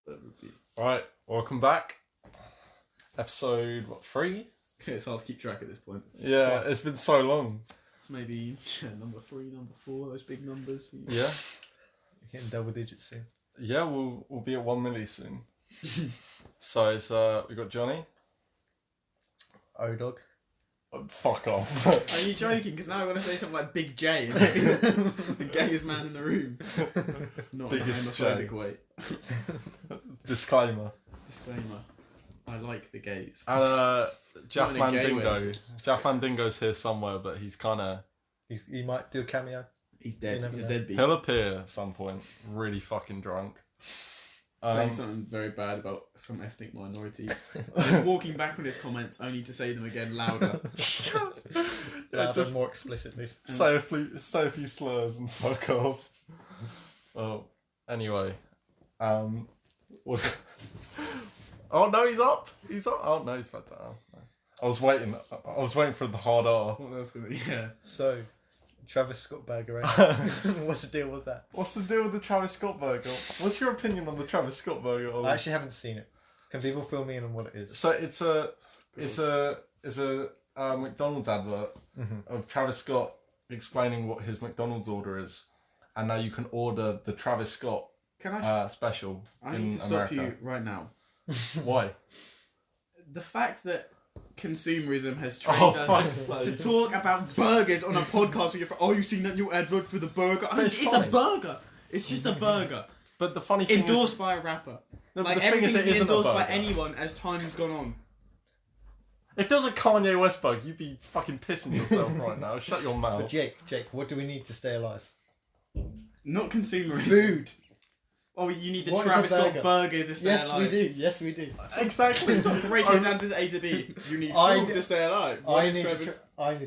That would be. Right, welcome back. Episode 3? It's hard to keep track at this point. Yeah, it's been so long. It's maybe number 3, number 4, those big numbers. Yeah. Hitting double digits soon. Yeah, we'll be at 1 milli soon. So it's we got Johnny. O-Dog. Oh, fuck off. Are you joking? Because now I'm going to say something like Big J. The gayest man in the room. Not Biggest in a homophobic way. Disclaimer. Disclaimer. I like the gays. And Not in a gay Jaffmandingo. Jaffmandingo's here somewhere, but he's kind of... He might do a cameo. He's dead. You He's a never know. deadbeat. He'll appear at some point, really fucking drunk. Saying something very bad about some ethnic minorities. Then walking back on his comments only to say them again louder. Louder just and more explicitly. say a few slurs and fuck off. Well, anyway. What... Oh no, he's up! He's up! Oh no, he's back down. I was waiting for the hard R. What else could be? Yeah. So, Travis Scott burger, right? What's the deal with that? What's the deal with the Travis Scott burger? What's your opinion on the Travis Scott burger, Ollie? I actually haven't seen it. Can people fill me in on what it is? So it's a McDonald's advert of Travis Scott explaining what his McDonald's order is, and now you can order the Travis Scott special I in need to stop America. you right now. Why? The fact that consumerism has trained us to talk about burgers on a podcast where you're like, oh, you've seen that new advert for the burger? I mean, it's it's funny. a burger. It's just a burger. But the funny thing Endorsed by a rapper. No, but Like, the thing is, everything's it been isn't a endorsed by burger. anyone as time's gone on. if there was a Kanye West burger, you'd be fucking pissing yourself right now. Shut your mouth. But Jake, what do we need to stay alive? Not consumerism. Food! Oh, you need the What is Travis a Scott burger? burger to stay alive. Yes, we do. Exactly. Stop breaking it down to A to B. You need I food need- to stay alive. I need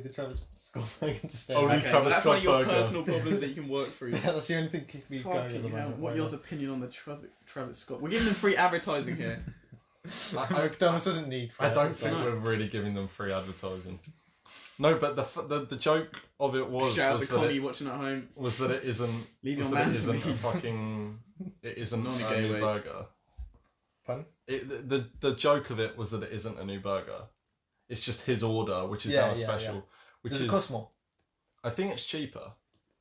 the Travis Scott burger to stay Only alive. Okay, Travis well, that's Scott one of your burger. personal problems that you can work through. Yeah, that's the only thing keeping me going at the Fucking hell. moment. What your opinion on the Travis Scott? We're giving them free advertising here. McDonald's doesn't need I don't think advertising. we're really giving them free advertising. No, but the joke of it was Shout out to that Connie watching at home. was that it isn't Leave was your that man it for isn't me. a fucking it isn't Not in a a gay new way. burger. Pardon? The joke of it was that it isn't a new burger. It's just his order, which is Yeah, now a yeah, special. yeah. Which Does is it cost more? I think it's cheaper.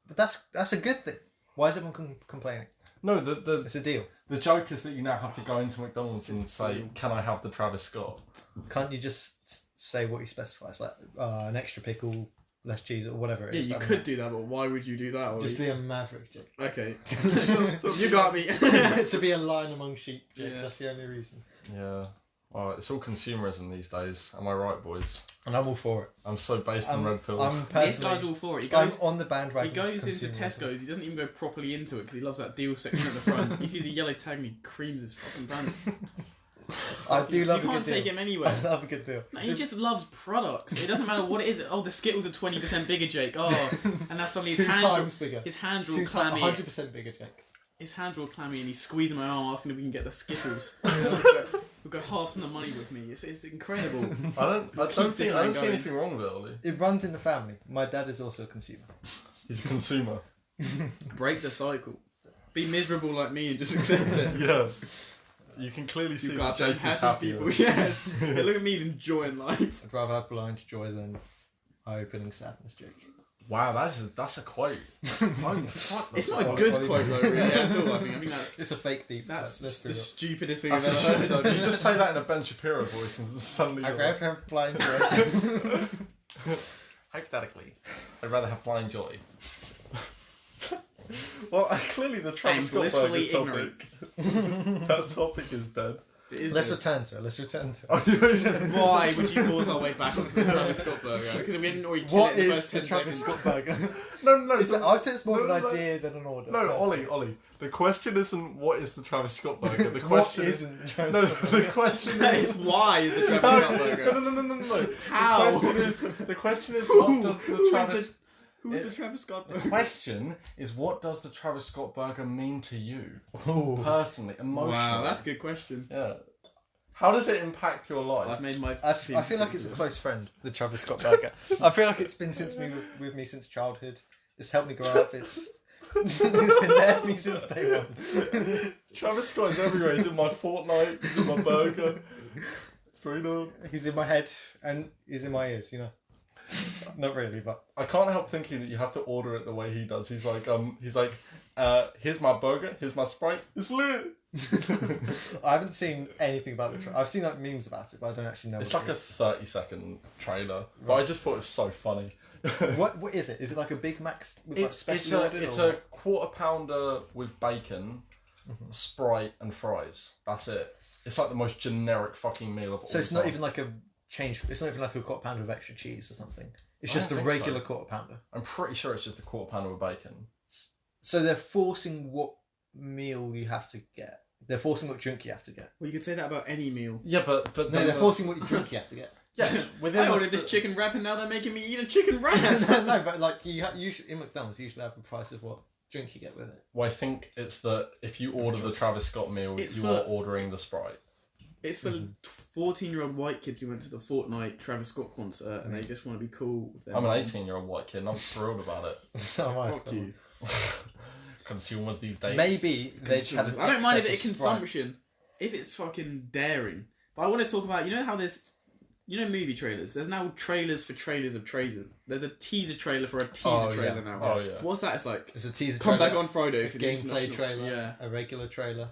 But that's a good thing. Why is everyone complaining? No, the It's a deal. joke is that you now have to go into McDonald's and say, "Can I have the Travis Scott?" Can't you just say what you specify? It's like an extra pickle, less cheese, or whatever it Yeah, is. you I don't could know. do that, but why would you do that? Ollie? Just be a maverick, Jake. Okay. You got me. To be a lion among sheep, Jake. Yeah. That's the only reason. Yeah. Well, it's all consumerism these days. Am I right, boys? And I'm all for it. I'm so based in red pills. I'm This personally. guy's all for it. I'm on the bandwagon. He goes of into consumerism. Tesco's. He doesn't even go properly into it because he loves that deal section at the front. He sees a yellow tag and he creams his fucking pants. I do love You a can't good deal. take him anywhere. I love a good deal. No, he just loves products. It doesn't matter what it is. Oh, the Skittles are 20% bigger, Jake. Oh, and now suddenly his Two hands times are, bigger. his hands are all 2 clammy. times, 100% bigger, Jake. His hands are all clammy, and he's squeezing my arm, asking if we can get the Skittles. We'll go half some of the money with me. It's incredible. I don't this see man anything going. wrong with it, Ollie. It runs in the family. My dad is also a consumer. He's a consumer. Break the cycle. Be miserable like me and just accept it. Yeah. You can clearly see You've that got them Jake is happy happy. people. Yeah. Yeah, look at me enjoying life. I'd rather have blind joy than eye-opening sadness, Jake. Wow, that's a quote. Holy fuck, It's that's not a Ollie- good Ollie- quote though, really, at all. I think that's It's a fake deep. that's Let's the do it. stupidest thing I've That's ever a heard of. you just say that in a Ben Shapiro voice and suddenly I'd you're rather have blind joy. hypothetically, I'd rather have blind joy. Well, clearly the Travis Scott burger blissfully topic. That topic is dead. It is Let's good. return to it. Let's return to it. Oh, you Why would you force our way back onto the Travis Scott burger? Because we didn't already kill What it in the is first the 10 Travis seconds. Scott burger? No. I'd say it's more of No, an no. idea than an order. No, personally. Ollie. The question isn't what is the Travis Scott burger. The What question isn't the Travis no. Scott The burger? question That is is why is the Travis Scott burger. No. How? The question is what does the Travis Who's the Travis Scott The burger? question is, what does the Travis Scott burger mean to you Ooh. personally, emotionally? Wow, that's a good question. Yeah. How does it impact your life? I've made my. I feel like it's a close friend, the Travis Scott burger. I feel like it's been with me since childhood. It's helped me grow up. He's been there for me since day one. Travis Scott is everywhere. He's in my Fortnite, he's in my burger. Straight up. He's in my head and he's in my ears, you know. Not really, but I can't help thinking that you have to order it the way he does. He's like, here's my burger, here's my Sprite, it's lit. I haven't seen anything about the trailer. I've seen like memes about it, but I don't actually know. It's what like a 30-second trailer, but I just thought it was so funny. What is it? Is it like a Big Mac with like special ordered? It's a quarter pounder with bacon, Sprite, and fries. That's it. It's like the most generic fucking meal of all. So it's not even like a change. It's not even like a quarter pounder with extra cheese or something. It's I just a don't think regular so. quarter pounder. I'm pretty sure it's just a quarter pounder with bacon. So they're forcing what meal you have to get. They're forcing what drink you have to get. Well, you could say that about any meal. Yeah, but No, they're forcing what drink you have to get. yes, within I ordered this chicken wrap and now they're making me eat a chicken wrap. No, but like you should, in McDonald's, you usually have the price of what drink you get with it. Well, I think it's that if you order the Travis Scott meal, you are ordering the Sprite. It's for 14-year-old white kids who went to the Fortnite Travis Scott concert and they just want to be cool with their I'm mum. an 18-year-old white kid and I'm thrilled about it. So am I. Fuck you. Consumers these days. Maybe they just had. I don't mind if excess it's of Sprite. consumption, if it's fucking daring. But I want to talk about, you know how there's, you know, movie trailers. There's now trailers for trailers of trailers. There's a teaser trailer for a teaser trailer now. Oh yeah. What's that? It's like It's a teaser. come trailer, back on Friday a for the gameplay international- trailer, Yeah. a regular trailer.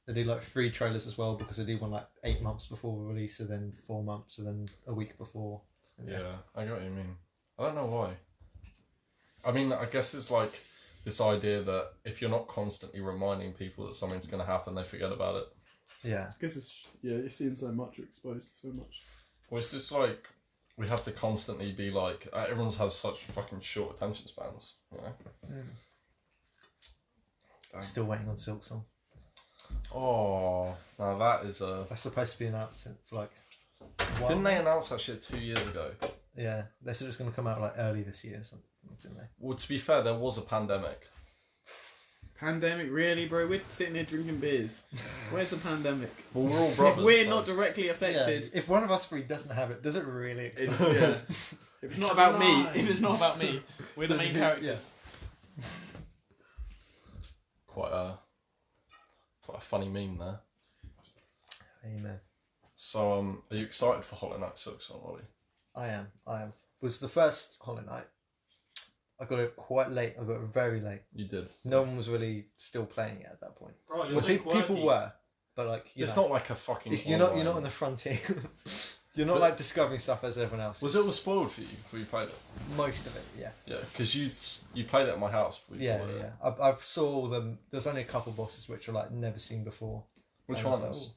They do like 3 trailers as well because they do one like 8 months before release, and then 4 months, and then a week before. And Yeah, I get what you mean. I don't know why. I mean, I guess it's like this idea that if you're not constantly reminding people that something's going to happen, they forget about it. Yeah. Because it's, you're seeing so much, you're exposed to so much. Well, it's just like we have to constantly be like, everyone's has such fucking short attention spans, you know? Still waiting on Silk Song. Oh, now that is a... That's supposed to be announced for like. Didn't they announce that shit 2 years ago? Yeah, they said it's going to come out like early this year, or something, didn't they? Well, to be fair, there was a pandemic. Pandemic, really, bro? We're sitting here drinking beers. Where's the pandemic? Well, we're all brothers. If we're so- not directly affected, If one of us 3 doesn't have it, does it really exist? yeah. If it's not about me, if it's not about me, we're the main characters. Quite a funny meme there. Amen. So, are you excited for Hollow Knight Silk Song, Ollie? I am. It was the first Hollow Knight. I got it quite late. I got it very late. You did. No one was really still playing it at that point. Bro, you're Well, so people quirky. were, but like It's not like a fucking. You're not on the frontier. You're not like discovering stuff as everyone else. Was it all spoiled for you before you played it? Most of it? Yeah. Yeah, because you played it at my house. Before you Yeah, bought it. yeah. I've saw them. There's only a couple bosses which are like never seen before. Which And I was ones?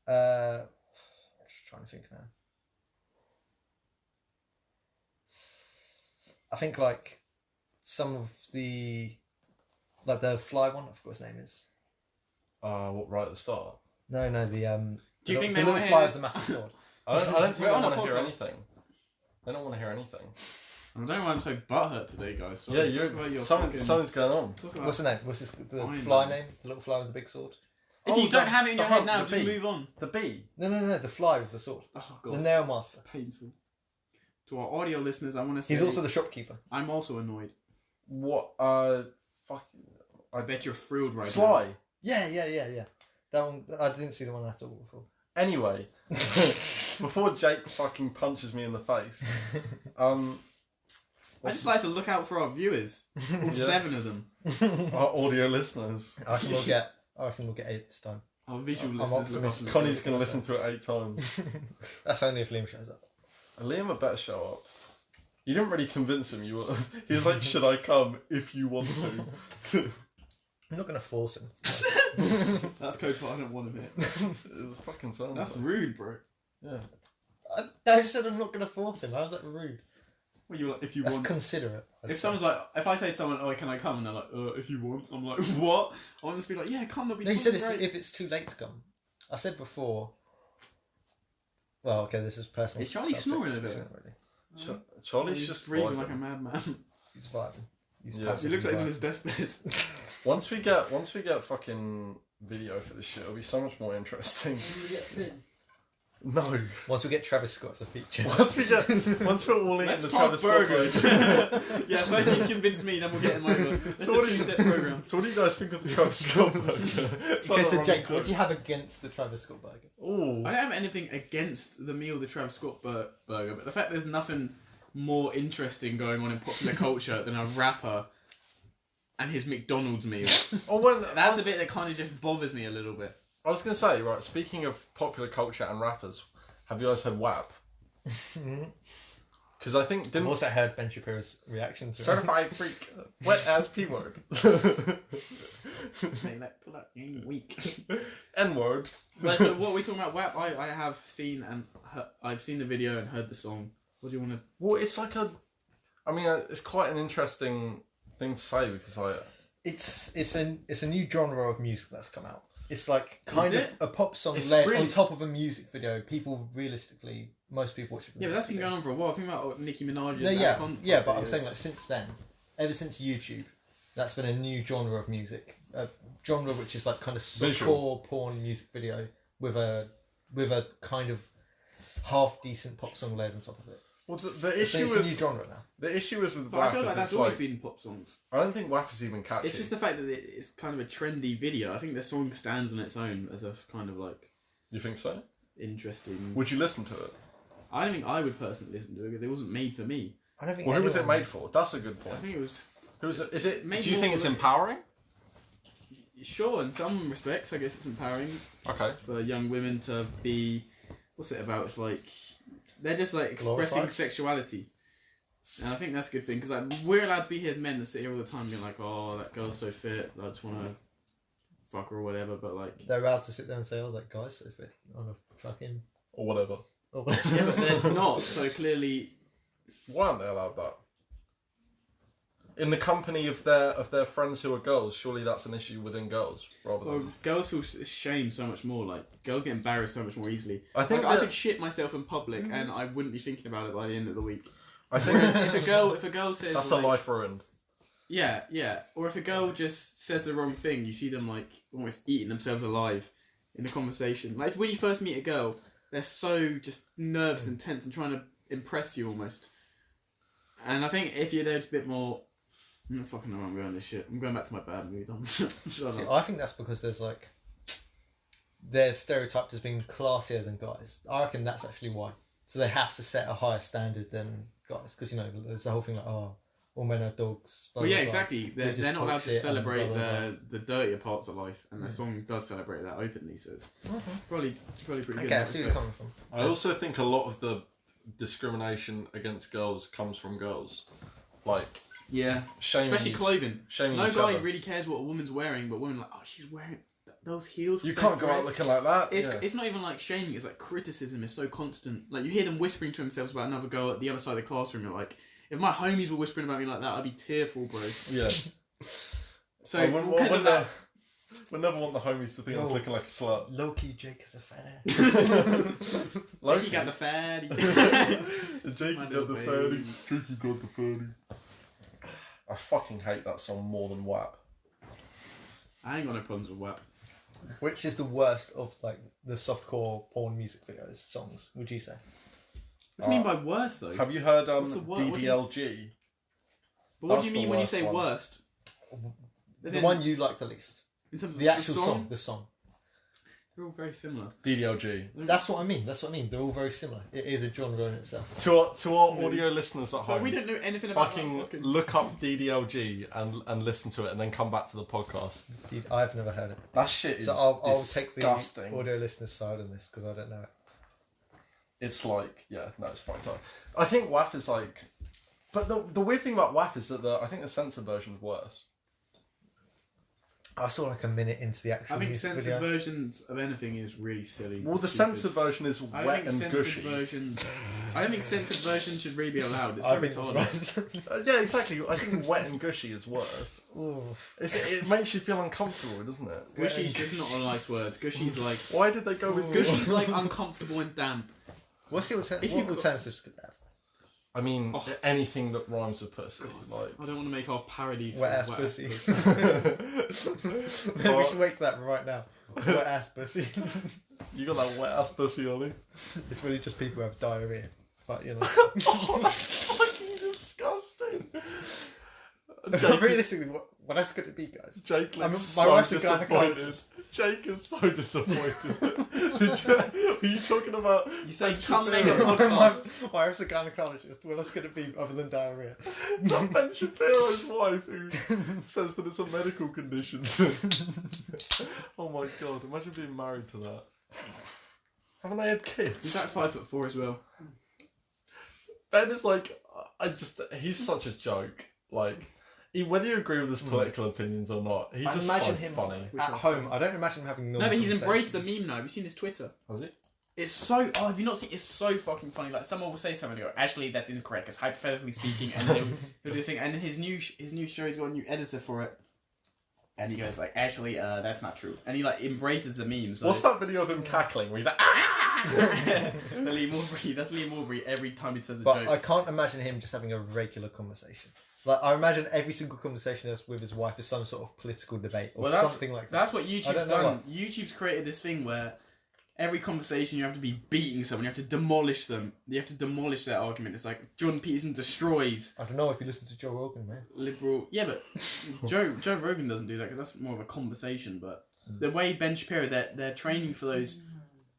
like, I'm just trying to think now. I think like some of the the fly one. I forgot what his name is. What, right at the start? No, the Do you think the they little might fly hear with the massive sword. I don't think We're they on a want to hear podcast. anything. They don't want to hear anything. I don't know why I'm so butthurt today, guys. So Yeah, talk about your something's going on. talk about- What's the name? What's the Fine, fly man. name? The little fly with the big sword. If Oh, you don't have it in the your head hunt, now, the just bee. move on. The bee. No, the fly with the sword. Oh god, The nail master. painful. To our audio listeners, I want to say He's also the shopkeeper. I'm also annoyed. What? Fucking. I bet you're thrilled right Sly. now. Yeah. That one, I didn't see the one at all before. Anyway, before Jake fucking punches me in the face, I just like to look out for our viewers. All Yeah. 7 of them. our audio listeners. I reckon we'll get 8 this time. Our visual I'm listeners. look optimistic. up to Connie's us. going to listen to it 8 times. That's only if Liam shows up. Liam had better show up. You didn't really convince him. He was like, "Should I come if you want to?" I'm not going to force him. That's code for I don't want him here. It's fucking sounds. That's like. rude, bro. Yeah. I just said I'm not going to force him. How's that rude? Well, you like, if you That's want. considerate. I'd If say. someone's like, if I say to someone, "Oh, can I come?" and they're like, "If you want," I'm like, "What?" I want them to be like, "Yeah, come." That'll be No, you fucking said great. if it's too late to come. I said before. Well, okay, this is personal. Is Charlie subject, snoring a so bit? we shouldn't really. Charlie's He's just breathing vibing. like a madman. He's vibing. He's Yeah. He passively looks like he's on vibing. his deathbed. Once we get fucking video for this shit, it'll be so much more interesting. No. Once we get Travis Scott as a feature. Once we're all in Let's the talk Travis Scott burgers. burger. Yeah, first you need to convince me, then we'll get him over. That's So a what do you- two-step program. So what do you guys think of the Travis Scott burger? Okay, so Jake, what do you have against the Travis Scott burger? Ooh. I don't have anything against the meal, the Travis Scott burger, but the fact there's nothing more interesting going on in popular culture than a rapper and his McDonald's meal. Oh, well, That's a bit that kind of just bothers me a little bit. I was going to say, right, speaking of popular culture and rappers, have you guys heard WAP? Because I think... I've also heard Ben Shapiro's reaction to it. Certified freak. Wet as P-word. Mate, like, pull up, you ain't weak. N-word. But so what are we talking about? WAP, I have seen and I've seen the video and heard the song. What do you want to... Well, it's like a... I mean, it's quite an interesting thing to say because It's a new genre of music that's come out. It's like kind Is of it? a pop song It's led really- on top of a music video. People realistically, most people watch it. Yeah, but that's been going on for a while. Think about Nicki Minaj's... No, yeah, but I'm videos. saying like since then, ever since YouTube, that's been a new genre of music. A genre which is like kind of Visual. softcore porn music video with a kind of half decent pop song laid on top of it. Well, the So issue it's a new is... genre now. The issue is with But I WAP feel is like that's it's always like... been pop songs. I don't think WAP is even catchy. It's just the fact that it's kind of a trendy video. I think the song stands on its own as a kind of like You think so? interesting... Would you listen to it? I don't think I would personally listen to it because it wasn't made for me. I don't think. Well, who was it anyone- made for? That's a good I point. think it was... Who is it? Is it? Made Do you more think for it's the- empowering? Sure, in some respects, I guess it's empowering Okay. for young women to be... What's it about? It's like... They're just like expressing Glorified? sexuality. And I think that's a good thing because like, we're allowed to be here as men that sit here all the time being like, oh, that girl's so fit, I just want to fuck her or whatever, but like... They're allowed to sit there and say, "Oh, that guy's so fit on a fucking." Or whatever. Or Yeah, but they're not, so clearly... Why aren't they allowed that? In the company of their friends who are girls, surely that's an issue within girls rather Well, than. girls feel shame so much more. Like girls get embarrassed so much more easily. I think like, I that- could shit myself in public and I wouldn't be thinking about it by the end of the week. I think Whereas if a girl says that's like, a life ruined. Yeah, or if a girl just says the wrong thing, you see them like almost eating themselves alive in a conversation. Like when you first meet a girl, they're so just nervous and tense and trying to impress you almost. And I think if you're there just a bit more. I don't fucking know where I'm going with this shit. I'm going back to my bad mood. Shut See, up. I think that's because they're stereotyped as being classier than guys. I reckon that's actually why. So they have to set a higher standard than guys because there's the whole thing like, oh, all men are dogs. Blah, Well, yeah, blah, blah. exactly. We They're just not talk allowed to shit and celebrate blah, blah, blah. the dirtier parts of life, and the song does celebrate that openly. So it's probably pretty good. in Okay, I that see where you're respect. coming from. I also think a lot of the discrimination against girls comes from girls, like Yeah, shaming, especially clothing. shaming No each guy other. really cares what a woman's wearing, but women are like, oh, she's wearing those heels. You with can't that go out dress." looking like that. It's, yeah. it's not even like shaming, it's like criticism is so constant. Like you hear them whispering to themselves about another girl at the other side of the classroom. You're like, if my homies were whispering about me like that, I'd be tearful, bro. Yeah. So I wouldn't, because of that, would never want the homies to think I was No. looking like a slut. Low-key Jake has a fat ass. like you got the fatty. Jakey My got little the baby. fatty. Jakey got the fatty. I fucking hate that song more than WAP. I ain't got no problems with WAP. Which is the worst of like the softcore porn music videos songs? Would you say? What do you mean by worst though? Have you heard What's the wor- what do you- DDLG? But what That's do you the mean when you worst say one. worst? As The in- one you like the least. in terms of The actual song, song. The song. they're all very similar. DDLG. That's what I mean. They're all very similar. It is a genre in itself. To our audio listeners at But home, we don't know anything about fucking that fucking... look up DDLG and listen to it and then come back to the podcast. I've never heard it. That shit is So I'll take the disgusting. audio listener's side on this because I don't know it. It's like, yeah, no, it's fucked up. I think WAF is like... But the weird thing about WAF is that I think the censored version is worse. I saw like a minute into the actual I think music censored video. versions of anything is really silly. Well, the Stupid. censored version is I don't wet think and censored gushy. versions. I don't think censored versions should really be allowed. It's so I think retarded. that's right. Yeah, exactly. I think wet and gushy is worse. Ooh. It makes you feel uncomfortable, doesn't it? Gushy's just not a nice word. Gushy's like Why did they go with gushy's like uncomfortable and damp. What's the If alternative? you What got- alternatives could they have? I mean, Oh. anything that rhymes with pussy. Like, I don't want to make our parodies. Wet ass for pussy. pussy. Maybe we should make that right now. Wet ass pussy. you got that wet ass pussy, Ollie. It's really just people who have diarrhea. But, you know. Oh, that's fucking disgusting. Jake, Realistically, what else could it be, guys? Jake looks my so wife's a disappointed. gynecologist. Jake is so disappointed. Are you talking about... You say Ben come make a Shapiro? podcast. My wife's a gynecologist. What else could it be other than diarrhea? Is that Ben Shapiro's wife who says that it's a medical condition? Oh my god, imagine being married to that. Haven't they had kids? He's like 5'4" as well. Ben is like, he's such a joke. Like, whether you agree with his political opinions or not, he's I just imagine so him funny. at home. I don't imagine him having normal No, but he's embraced the conversations. meme now. Have you seen his Twitter? Has he? It's so. Oh, have you not seen? It's so fucking funny. Like someone will say something, and go, actually, that's incorrect. Because hypothetically speaking, and he'll do a thing. And his new show, he's got a new editor for it. And he goes like, actually, that's not true. And he like embraces the meme. So. What's that video of him cackling where he's like, ah! That's Lee Morbury every time he says a But joke. I can't imagine him just having a regular conversation. Like, I imagine every single conversation he has with his wife is some sort of political debate or something like that. That's what I YouTube's don't know done. what. YouTube's created this thing where every conversation you have to be beating someone, you have to demolish them. You have to demolish their argument. It's like Jordan Peterson destroys I don't know if you listen to Joe Rogan, man. liberal. Yeah, but Joe Rogan doesn't do that because that's more of a conversation. But the way Ben Shapiro, they're training for those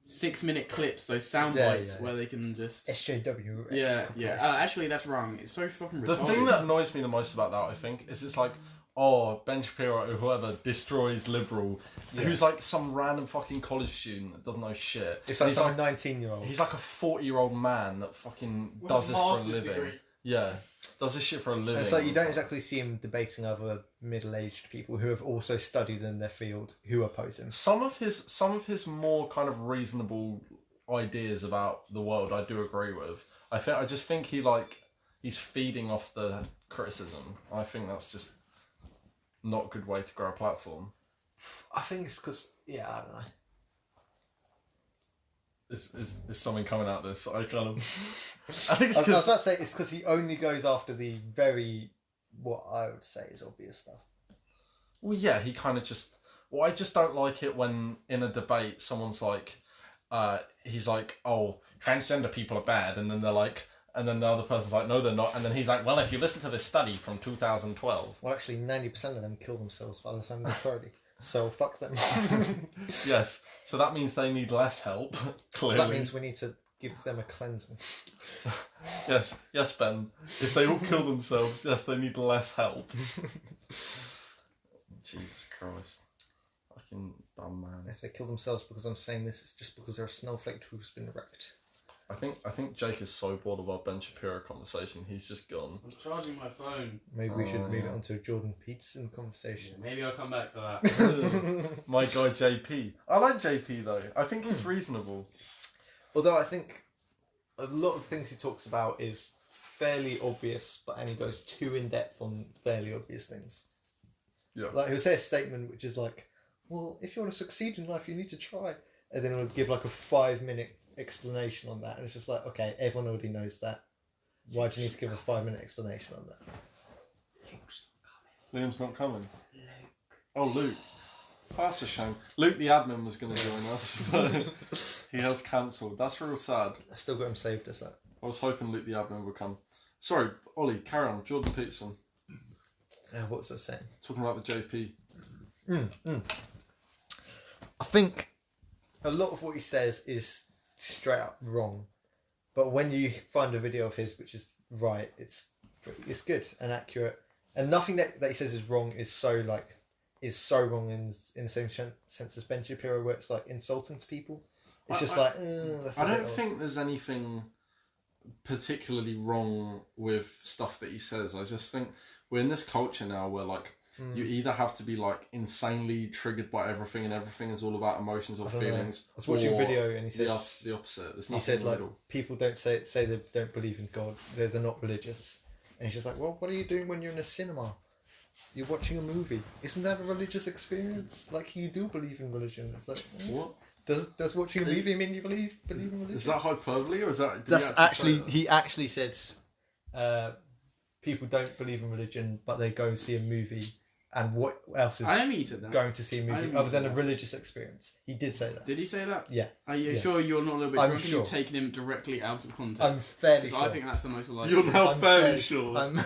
6-minute clips, those sound bites where they can just SJW. yeah. Actually, that's wrong. It's so fucking retarded. The thing that annoys me the most about that, I think, is it's like, oh, Ben Shapiro or whoever destroys liberal, who's like some random fucking college student that doesn't know shit. It's And like some 19-year-old. He's like a 40-year-old man that fucking does this for a living. Yeah, does this shit for a living. It's like you don't exactly see him debating other middle-aged people who have also studied in their field who oppose him. Some of his more kind of reasonable ideas about the world I do agree with. I just think he's feeding off the criticism. I think that's just not a good way to grow a platform. I think it's because, I don't know. Is something coming out of this? I think it's I was because about to say it's because he only goes after the very, what I would say is obvious stuff. well, yeah, he kind of just. Well, I just don't like it when in a debate someone's like, he's like, oh, transgender people are bad, and then they're like. And then the other person's like, no, they're not. And then he's like, well, if you listen to this study from 2012. Well, actually, 90% of them kill themselves by the time they're 30. So, fuck them. Yes. So that means they need less help, clearly. So that means we need to give them a cleansing. Yes, Ben. If they all kill themselves, yes, they need less help. Jesus Christ. Fucking dumb man. If they kill themselves because I'm saying this, it's just because they're a snowflake who's been wrecked. I think Jake is so bored of our Ben Shapiro conversation, he's just gone. I'm charging my phone. Maybe we should move it on to a Jordan Peterson conversation. Maybe I'll come back for that. My guy JP. I like JP though. I think he's reasonable. Although I think a lot of things he talks about is fairly obvious, and he goes too in depth on fairly obvious things. Yeah. Like he'll say a statement which is like, well, if you want to succeed in life, you need to try. And then he'll give like a 5-minute explanation on that. And it's just like, okay, everyone already knows that. Why do you need to give a 5-minute explanation on that? Liam's not coming. Oh, Luke. That's a shame. Luke, the admin, was going to join us, but he has cancelled. That's real sad. I still got him saved as that. I was hoping Luke, the admin, would come. Sorry, Ollie, carry on. Jordan Peterson. What was I saying? Talking about the JP. I think a lot of what he says is straight up wrong, but when you find a video of his which is right, it's good and accurate, and nothing that he says is wrong is so wrong in the same sense as Ben Shapiro, where it's like insulting to people. It's just that's I don't think there's anything particularly wrong with stuff that he says. I just think we're in this culture now where like you either have to be like insanely triggered by everything and everything is all about emotions or feelings. I was watching a video and he said the opposite. He said like people don't say they don't believe in God. They're not religious. And he's just like, well, what are you doing when you're in a cinema? You're watching a movie. Isn't that a religious experience? Like you do believe in religion. It's like what? Does watching a movie mean you believe in religion? Is that hyperbole or is that? That's he actually said people don't believe in religion, but they go and see a movie. And what else is I don't think he said that. going to see a I don't movie think other he than said a that. religious experience? He did say that. Did he say that? Yeah. Are you Yeah. sure you're not a little bit I'm drunk and sure. you've taken him directly out of context? I'm fairly 'Cause sure. I think that's the most like. You're now I'm fairly sure. I'm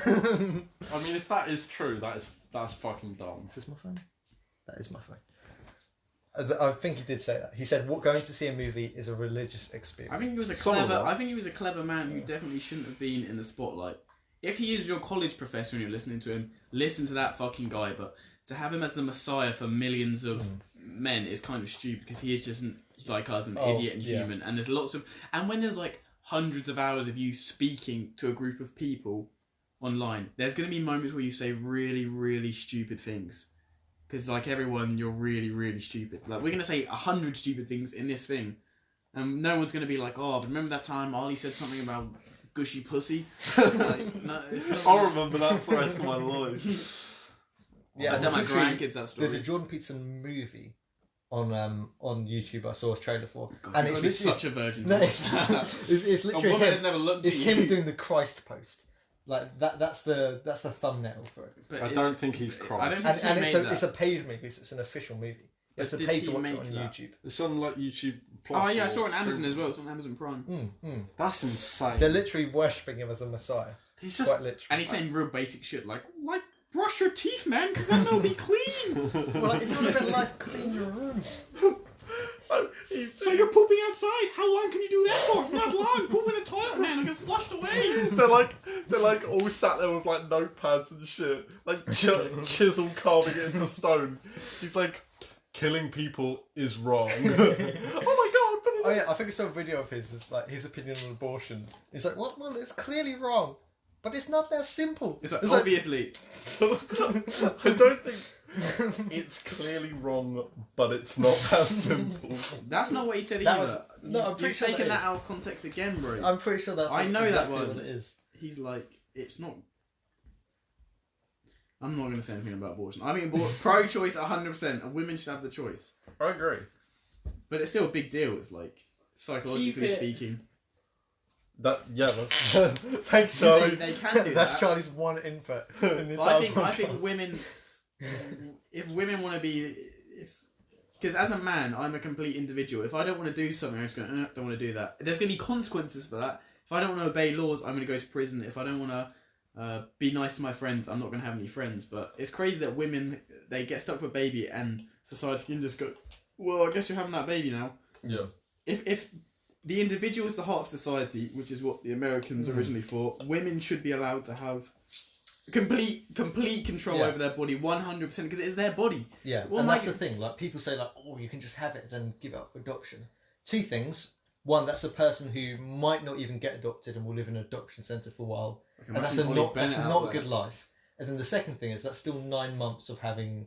I mean, if that is true, that's fucking dumb. Is this my phone? That is my phone. I think he did say that. He said, "What going to see a movie is a religious experience." I think he was a Some of clever. that. I think he was a clever man who definitely shouldn't have been in the spotlight. If he is your college professor and you're listening to him, listen to that fucking guy. But to have him as the messiah for millions of men is kind of stupid because he is just like us, an idiot and human. And there's lots of, and when there's like hundreds of hours of you speaking to a group of people online, there's going to be moments where you say really, really stupid things. Because like everyone, you're really, really stupid. Like we're going to say 100 stupid things in this thing. And no one's going to be like, oh, but remember that time Ollie said something about gushy pussy? Like, no, it's not. I'll remember that for the rest of my life. Yeah, I and tell my there's literally- grandkids that story. There's a Jordan Peterson movie on YouTube. I saw a trailer for, God, and you're it's gonna be literally such a virgin. no, it's A literally woman him. has never looked It's at him you. doing the Christ post. Like that's the thumbnail for it. But I it's- don't think he's Christ. I don't think And he it's made it's that. a paid movie. So it's an official movie. You have But to did pay he to watch it make on that? YouTube. It's on like YouTube Plus. Oh yeah, I or- saw it on Amazon as well. It's on Amazon Prime. That's insane. They're literally worshipping him as a messiah. He's just Quite literally. And he's saying real basic shit like brush your teeth, man, because then they'll be clean. Well, like, if you want to live life, clean your room. Oh, So you're pooping outside? How long can you do that for? Not long. Poop in the toilet, man. I'll get flushed away. they're like all sat there with like notepads and shit, like chisel carving it into stone. He's like, killing people is wrong. Oh my god! But Oh yeah, I think I saw a video of his. It's like his opinion on abortion. He's like, well, it's clearly wrong, but it's not that simple. It's like, It's like- obviously. I don't think it's clearly wrong, but it's not that simple. That's not what he said That either. was- no, I'm pretty You've sure taken that that is. out of context again, bro. I'm pretty sure that's I know that exactly one. what it is. He's like, it's not. I'm not going to say anything about abortion. I think pro-choice 100%, and women should have the choice. I agree. But it's still a big deal. It's like psychologically Keep it- speaking. That's Thanks, They, Charlie. they can do That's that. Charlie's one input in the But I entire think podcast. women, if women want to be, because as a man, I'm a complete individual. If I don't want to do something, I'm just going, don't want to do that. There's going to be consequences for that. If I don't want to obey laws, I'm going to go to prison. If I don't want to be nice to my friends, I'm not going to have any friends. But it's crazy that women, they get stuck with a baby and society can just go, well, I guess you're having that baby now. Yeah. If the individual is the heart of society, which is what the Americans originally thought, women should be allowed to have complete control over their body, 100%, because it is their body. Yeah, Well, and like- that's the thing. Like people say, like, oh, you can just have it and give it up for adoption. Two things. One, that's a person who might not even get adopted and will live in an adoption centre for a while, and that's Imagine Ollie that's Bennett out not a there. good life. And then the second thing is that's still 9 months of having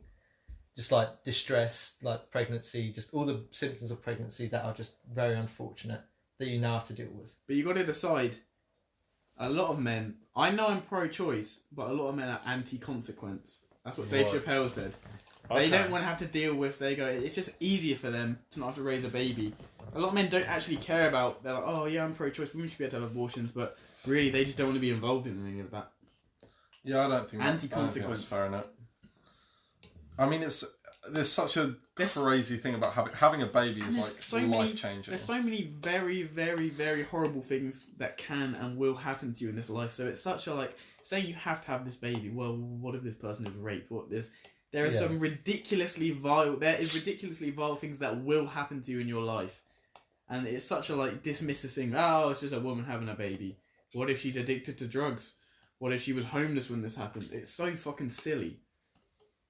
just like distress, like pregnancy, just all the symptoms of pregnancy that are just very unfortunate that you now have to deal with. But you got to decide. A lot of men, I know I'm pro-choice, but a lot of men are anti-consequence. That's what Dave Right. Chappelle said. They don't want to have to deal with. They go, it's just easier for them to not have to raise a baby. A lot of men don't actually care about. They're like, oh yeah, I'm pro-choice. Women should be able to have abortions, but really, they just don't want to be involved in any of that. Yeah, I don't think Anti-consequence. that's fair enough. I mean, there's such a There's- crazy thing about having a baby And is there's like so many- life changing. There's so many very, very, very horrible things that can and will happen to you in this life. So it's such a like, say you have to have this baby. Well, what if this person is raped? There are some ridiculously vile. There is ridiculously vile things that will happen to you in your life, and it's such a like dismissive thing. Oh, it's just a woman having a baby. What if she's addicted to drugs? What if she was homeless when this happened? It's so fucking silly.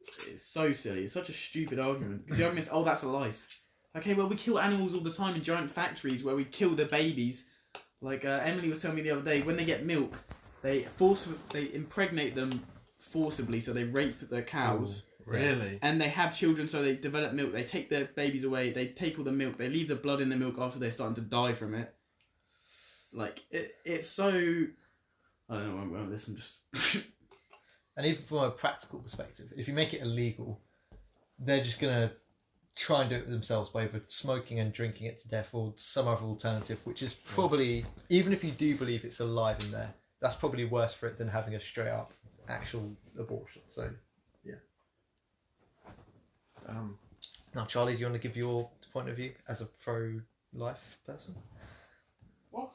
It's so silly. It's such a stupid argument. Because the argument is, oh, that's a life. Okay, well, we kill animals all the time in giant factories where we kill the babies. Like Emily was telling me the other day, when they get milk, they impregnate them forcibly, so they rape the cows. Really? And they have children, so they develop milk. They take their babies away. They take all the milk. They leave the blood in the milk after they're starting to die from it. Like, it's so... I don't know where I'm going with this. I'm just... And even from a practical perspective, if you make it illegal, they're just going to try and do it themselves by either smoking and drinking it to death or some other alternative, which is probably, even if you do believe it's alive in there, that's probably worse for it than having a straight up actual abortion. So now, Charlie, do you want to give your point of view as a pro-life person? What?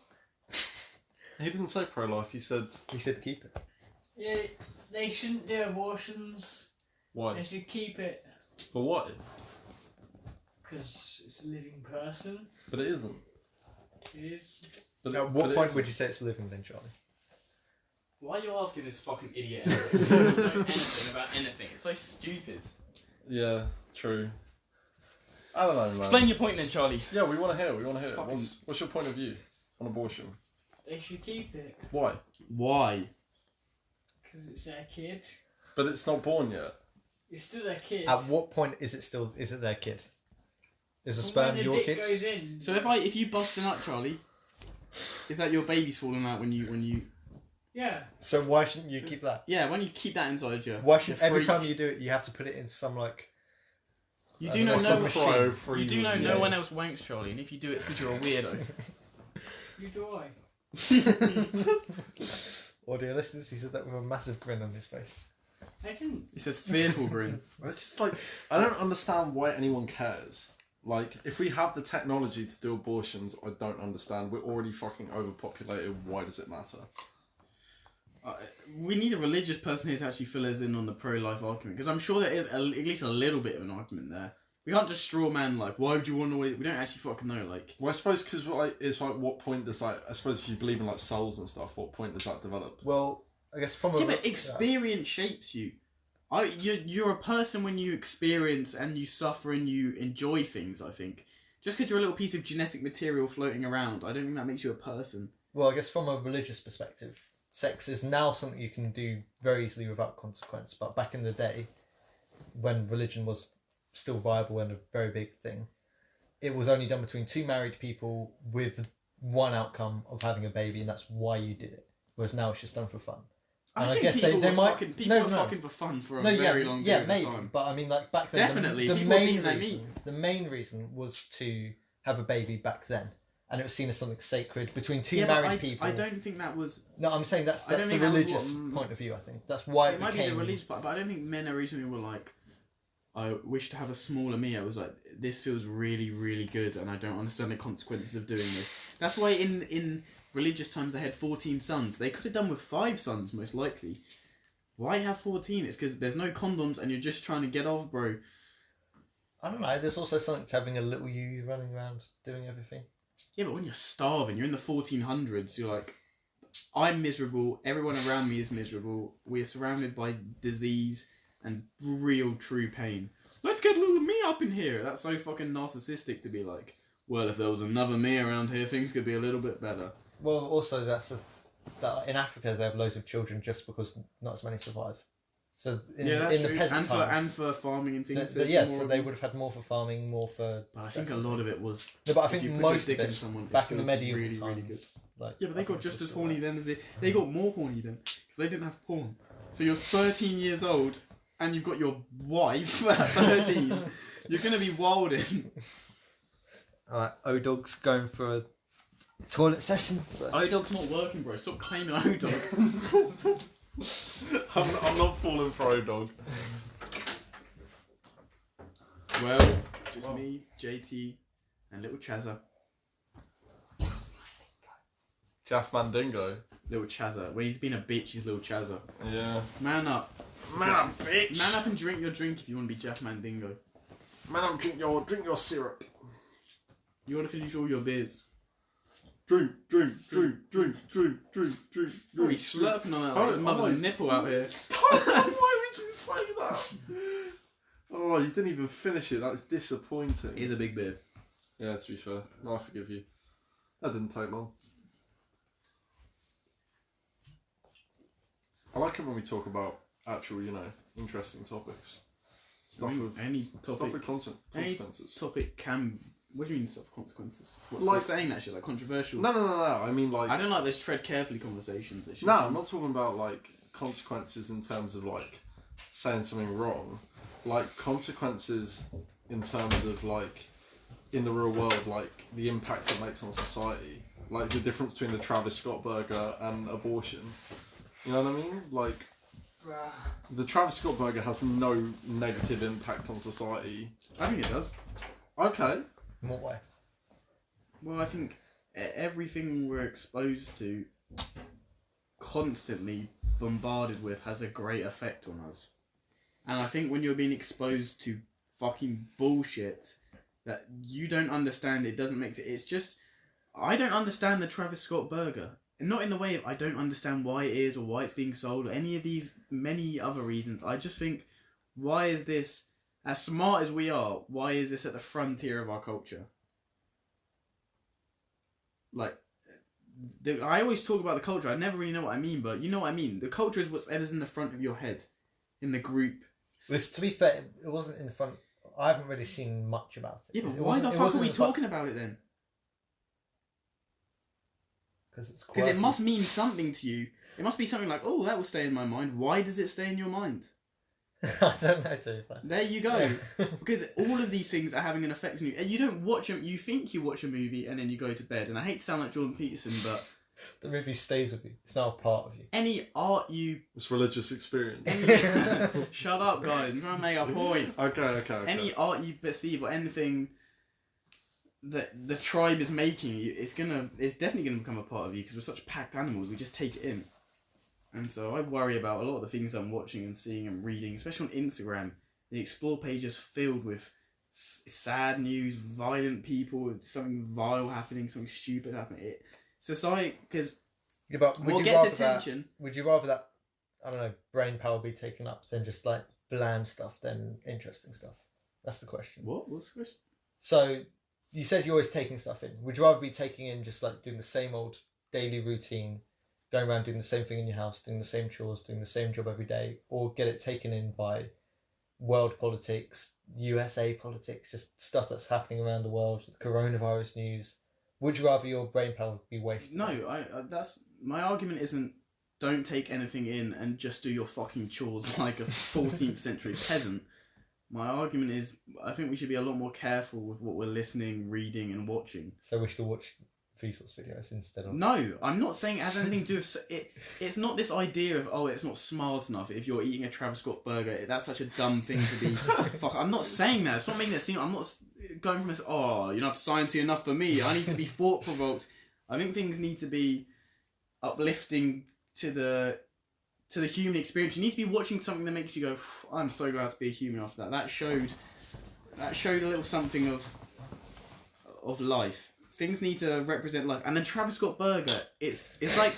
He didn't say pro-life. He said keep it. Yeah, they shouldn't do abortions. why? They should keep it. But what? Because it's a living person. But it isn't. It is. But At what point would you say it's living then, Charlie? Why are you asking this fucking idiot anything? He doesn't know anything about anything. It's so stupid. Yeah, true. I don't know, man. Explain your point then, Charlie. Yeah, we want to hear. it. Fucking- What's your point of view on abortion? They should keep it. Why? Why? Because it's their kid. But it's not born yet. It's still their kid. At what point is it their kid? Is a From sperm when the your dick kid? goes in. So if you bust a nut, Charlie, is that your baby's falling out when you? Yeah. So why shouldn't you keep that? Yeah, when you keep that inside you. Why should you every freak. time you do it, you have to put it in some like? You I do don't know know, some no machine. cryo You do know freezing, no yeah. one else wanks, Charlie, and if you do it, it's because you're a weirdo. You do I. Audio listeners, he said that with a massive grin on his face. I didn't. He says fearful grin. It's just like I don't understand why anyone cares. Like, if we have the technology to do abortions, I don't understand. We're already fucking overpopulated. Why does it matter? We need a religious person here to actually fill us in on the pro-life argument, because I'm sure there is at least a little bit of an argument there. We can't just straw man like, why would you want to? We don't actually fucking know. Like, Well, I suppose because like, it's like, what point does like? I suppose if you believe in like souls and stuff, what point does that develop? Well, I guess from yeah, but experience shapes you. You're a person when you experience and you suffer and you enjoy things. I think just because you're a little piece of genetic material floating around, I don't think that makes you a person. Well, I guess from a religious perspective, sex is now something you can do very easily without consequence. But back in the day, when religion was still viable and a very big thing, it was only done between two married people with one outcome of having a baby, and that's why you did it. Whereas now it's just done for fun. And I guess they might people were fucking for fun for a very long period of maybe, time. but I mean, like back then, Definitely, the people main eat their reason, the main reason was to have a baby back then, and it was seen as something sacred between two married people. I don't think that was. No, I'm saying that's I don't the think that was religious what- point of view. I think that's why It it might be became. the religious part, but I don't think men originally were like, I wish to have a smaller me. I was like, this feels really, really good, and I don't understand the consequences of doing this. That's why in religious times they had 14 sons. They could have done with 5 sons, most likely. Why have 14? It's because there's no condoms and you're just trying to get off, bro. I don't know. There's also something to having a little you running around doing everything. Yeah, but when you're starving, you're in the 1400s, you're like, I'm miserable, everyone around me is miserable, we're surrounded by disease and real true pain. Let's get little me up in here. That's so fucking narcissistic to be like, well, if there was another me around here, things could be a little bit better. Well, also that in Africa they have loads of children just because not as many survive. So in that's the true. peasant and times, for farming and things. so they would have had more for farming, more for. But I think a lot of it was. No, but I if think you put most your of dick in it someone, it back in the feels medieval really, really good. times. Like, Yeah, but they I got think just it's as horny then as they got more horny then because they didn't have porn. So you're 13 years old and you've got your wife at 13. You're gonna be wilding. Alright, O-Dog's going for a toilet session. So. O-Dog's not working, bro. Stop claiming O-Dog. I'm not falling for O-Dog. Well, just me, JT, and little Chazza. Jaffmandingo. Little Chazza. When he's been a bitch, he's little Chazza. Yeah. Man up. Man, bitch. Man up and drink your drink if you want to be Jaffmandingo. Man, drink your syrup. You want to finish all your beers. Drink. Oh, he's slurping on that like his mother's nipple out here. Why would you say that? Oh, you didn't even finish it. That's disappointing. Here's a big beer. Yeah, to be fair. No, I forgive you. That didn't take long. I like it when we talk about actual, interesting topics. Stuff with consequences. Topic can. What do you mean stuff consequences? What, Like saying that shit like controversial. No. I mean like. I don't like those tread carefully conversations. No, I'm not talking about like consequences in terms of like saying something wrong. Like consequences in terms of like in the real world, like the impact it makes on society. like the difference between the Travis Scott burger and abortion. You know what I mean? Like, the Travis Scott burger has no negative impact on society. I think it does. Okay. In what way? Well, I think everything we're exposed to, constantly bombarded with, has a great effect on us. And I think when you're being exposed to fucking bullshit that you don't understand, it doesn't make it. It's just, I don't understand the Travis Scott burger. And not in the way of I don't understand why it is or why it's being sold or any of these many other reasons. I just think, why is this, as smart as we are, why is this at the frontier of our culture? Like, I always talk about the culture. I never really know what I mean, but you know what I mean. The culture is whatever's in the front of your head, in the group. This, to be fair, it wasn't in the front. I haven't really seen much about it. Yeah, but why the fuck are we talking about it then? Because it must mean something to you. It must be something like, oh, that will stay in my mind. Why does it stay in your mind? I don't know, to be fair. There you go. Because all of these things are having an effect on you. And you don't watch them. You think you watch a movie and then you go to bed. And I hate to sound like Jordan Peterson, but the movie stays with you. It's now a part of you. Any art you... It's religious experience. Shut up, guys. I'm trying to make a point. Okay. Any art you perceive or anything that the tribe is making, it's definitely gonna become a part of you, because we're such packed animals. We just take it in. And so I worry about a lot of the things I'm watching and seeing and reading, especially on Instagram. The Explore page is filled with sad news, violent people, something vile happening, something stupid happening. Society, because what gets attention... Would you rather that, I don't know, brain power be taken up than just like bland stuff than interesting stuff? That's the question. What's the question? So, you said you're always taking stuff in. Would you rather be taking in just like doing the same old daily routine, going around doing the same thing in your house, doing the same chores, doing the same job every day, or get it taken in by world politics, USA politics, just stuff that's happening around the world, coronavirus news? Would you rather your brain power be wasted? No, that's my argument. Isn't don't take anything in and just do your fucking chores like a 14th century peasant. My argument is, I think we should be a lot more careful with what we're listening, reading, and watching. So we should watch Vsauce videos instead of... No, I'm not saying it has anything to do with... It's not this idea of, oh, it's not smart enough if you're eating a Travis Scott burger. That's such a dumb thing to be... Fuck, I'm not saying that. It's not making it seem... I'm not going from this, oh, you're not sciencey enough for me. I need to be thought-provoked. I think things need to be uplifting to the human experience. You need to be watching something that makes you go, I'm so glad to be a human after that. That showed a little something of life. Things need to represent life. And the Travis Scott burger, it's like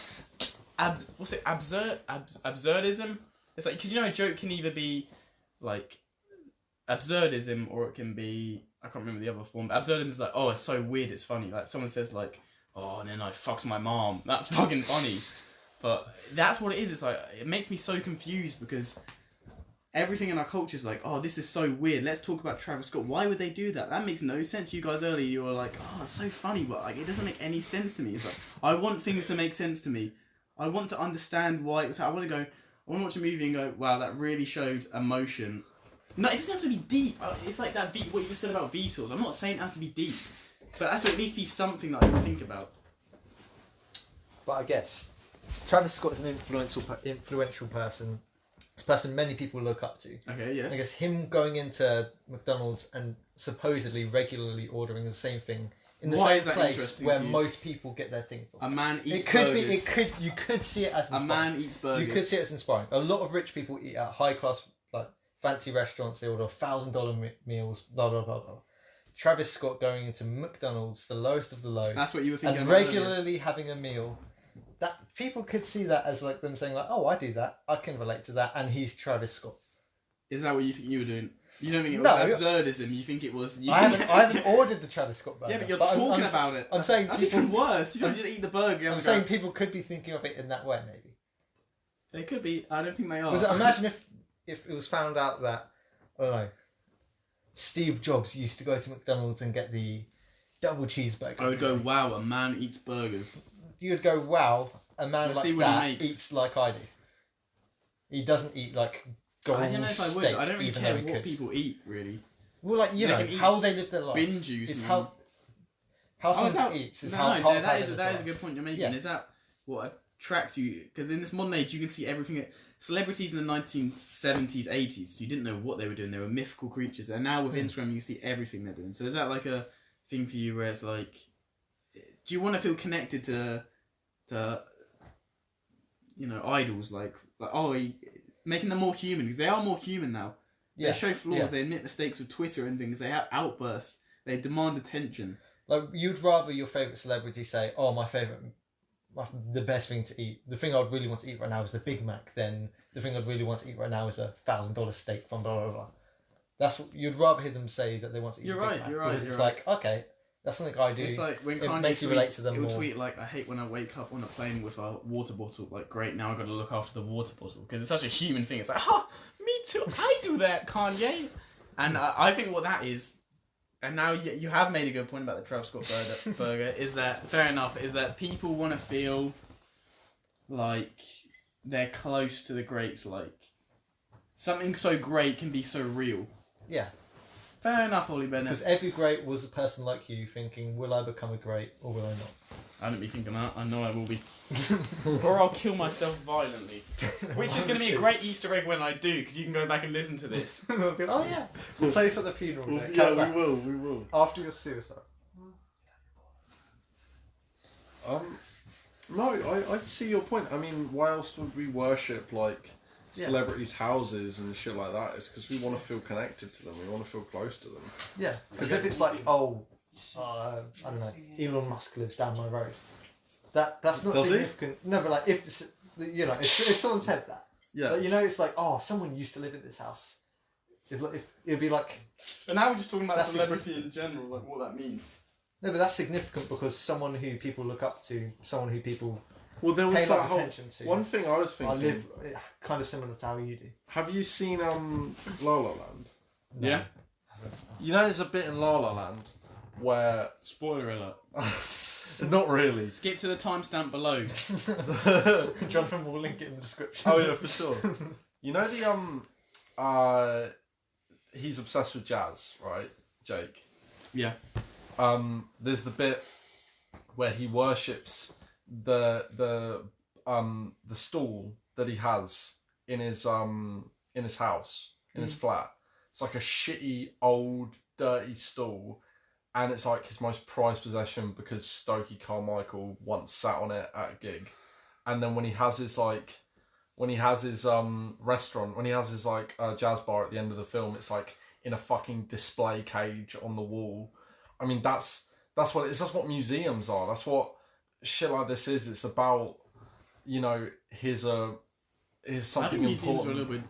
absurdism. It's like, because you know a joke can either be like absurdism or it can be, I can't remember the other form. But absurdism is like, oh, it's so weird, it's funny. Like someone says like, oh, and then I fucks my mom. That's fucking funny. But that's what it is. It's like, it makes me so confused because everything in our culture is like, oh, this is so weird. Let's talk about Travis Scott. Why would they do that? That makes no sense. You guys earlier, you were like, oh, it's so funny, but like, it doesn't make any sense to me. It's like, I want things to make sense to me. I want to understand why it was. I want to watch a movie and go, wow, that really showed emotion. No, it doesn't have to be deep. It's like that what you just said about Vsauce. I'm not saying it has to be deep, but that's what it needs to be something that I can think about. But I guess Travis Scott is an influential person. It's a person many people look up to. Okay, yes. I guess him going into McDonald's and supposedly regularly ordering the same thing in the same place where most people get their thing from. A man eats burgers. You could see it as inspiring. A man eats burgers. You could see it as inspiring. A lot of rich people eat at high class, like fancy restaurants. They order $1,000 meals. Blah blah blah blah. Travis Scott going into McDonald's, the lowest of the low. That's what you were thinking. And regularly having a meal. That people could see that as like them saying like, oh, I do that. I can relate to that. And he's Travis Scott. Is that what you think you were doing? You don't think it was absurdism? You think it was? I haven't ordered the Travis Scott burger. Yeah, but you're talking about it. I'm saying that's even worse. You don't just eat the burger. I'm saying people could be thinking of it in that way, maybe. They could be. I don't think they are. Imagine if it was found out that, I don't know, Steve Jobs used to go to McDonald's and get the double cheeseburger. I would go, wow, a man eats burgers. You would go, wow, a man like that eats like I do. He doesn't eat like gold I don't know if I would. Steak, I don't really care what people eat, really. Well, like, you know, how they live their life. Binge juice. It's how... How someone that, eats is no, how no, part of that how is they that is a live. good point you're making. Yeah. Is that what attracts you? Because in this modern age, you can see everything. Celebrities in the 1970s, 80s, you didn't know what they were doing. They were mythical creatures, and now with Instagram, you can see everything they're doing. So is that like a thing for you where it's like, do you want to feel connected to idols like making them more human, because they are more human now. Yeah. They show flaws, Yeah. they admit mistakes with Twitter and things, they have outbursts, they demand attention. Like, you'd rather your favourite celebrity say, oh, the best thing to eat, the thing I'd really want to eat right now is the Big Mac, than the thing I'd really want to eat right now is a $1,000 steak from blah, blah, blah. That's what you'd rather hear them say, that they want to eat You're the Big right, Mac. you're right, Because you're it's right. like, okay, that's something I do. It's like when It Kanye makes you relate tweets, to them he'll more. tweet like, I hate when I wake up on a plane with a water bottle, like, great, now I've got to look after the water bottle, because it's such a human thing. It's like, me too, I do that, Kanye. And I think what that is, and now you have made a good point about the Travis Scott burger, is that, fair enough, is that people want to feel like they're close to the greats, like, something so great can be so real. Yeah. Fair enough, Ollie Bennett. Because every great was a person like you thinking, will I become a great or will I not? I don't be thinking that. I know I will be. Or I'll kill myself violently. Which is going to be a great Easter egg when I do, because you can go back and listen to this. Oh yeah. We'll play this at the funeral. Day. Yeah, How's that? we will. After your suicide. No, I see your point. I mean, why else would we worship like celebrities' houses and shit like that? It's because we want to feel connected to them. We want to feel close to them. Yeah. Because if it's like, I don't know, Elon Musk lives down my road. That's not Does he? significant. No, but like if someone said that, Yeah. like, it's like, someone used to live in this house. It's like, it'd be like, But now we're just talking about That's celebrity in general, like what that means. no, but that's significant because someone who people look up to, someone who people Well, there was pay a lot that of whole attention to. one thing I was I thinking. live kind of similar to how you do. Have you seen La La Land? No. Yeah? You know, there's a bit in La La Land where Spoiler alert. not really. Skip to the timestamp below. Jonathan will link it in the description. Oh yeah, for sure. You know the he's obsessed with jazz, right, Jake? Yeah. There's the bit where he worships the stool that he has in his house, in his flat. It's like a shitty old dirty stool, and it's like his most prized possession because Stokey Carmichael once sat on it at a gig. And then when he has his restaurant, when he has his jazz bar at the end of the film, it's like in a fucking display cage on the wall. I mean, that's what it is. That's what museums are. That's what shit like this is. It's about, here's something I think museums are a important. little bit...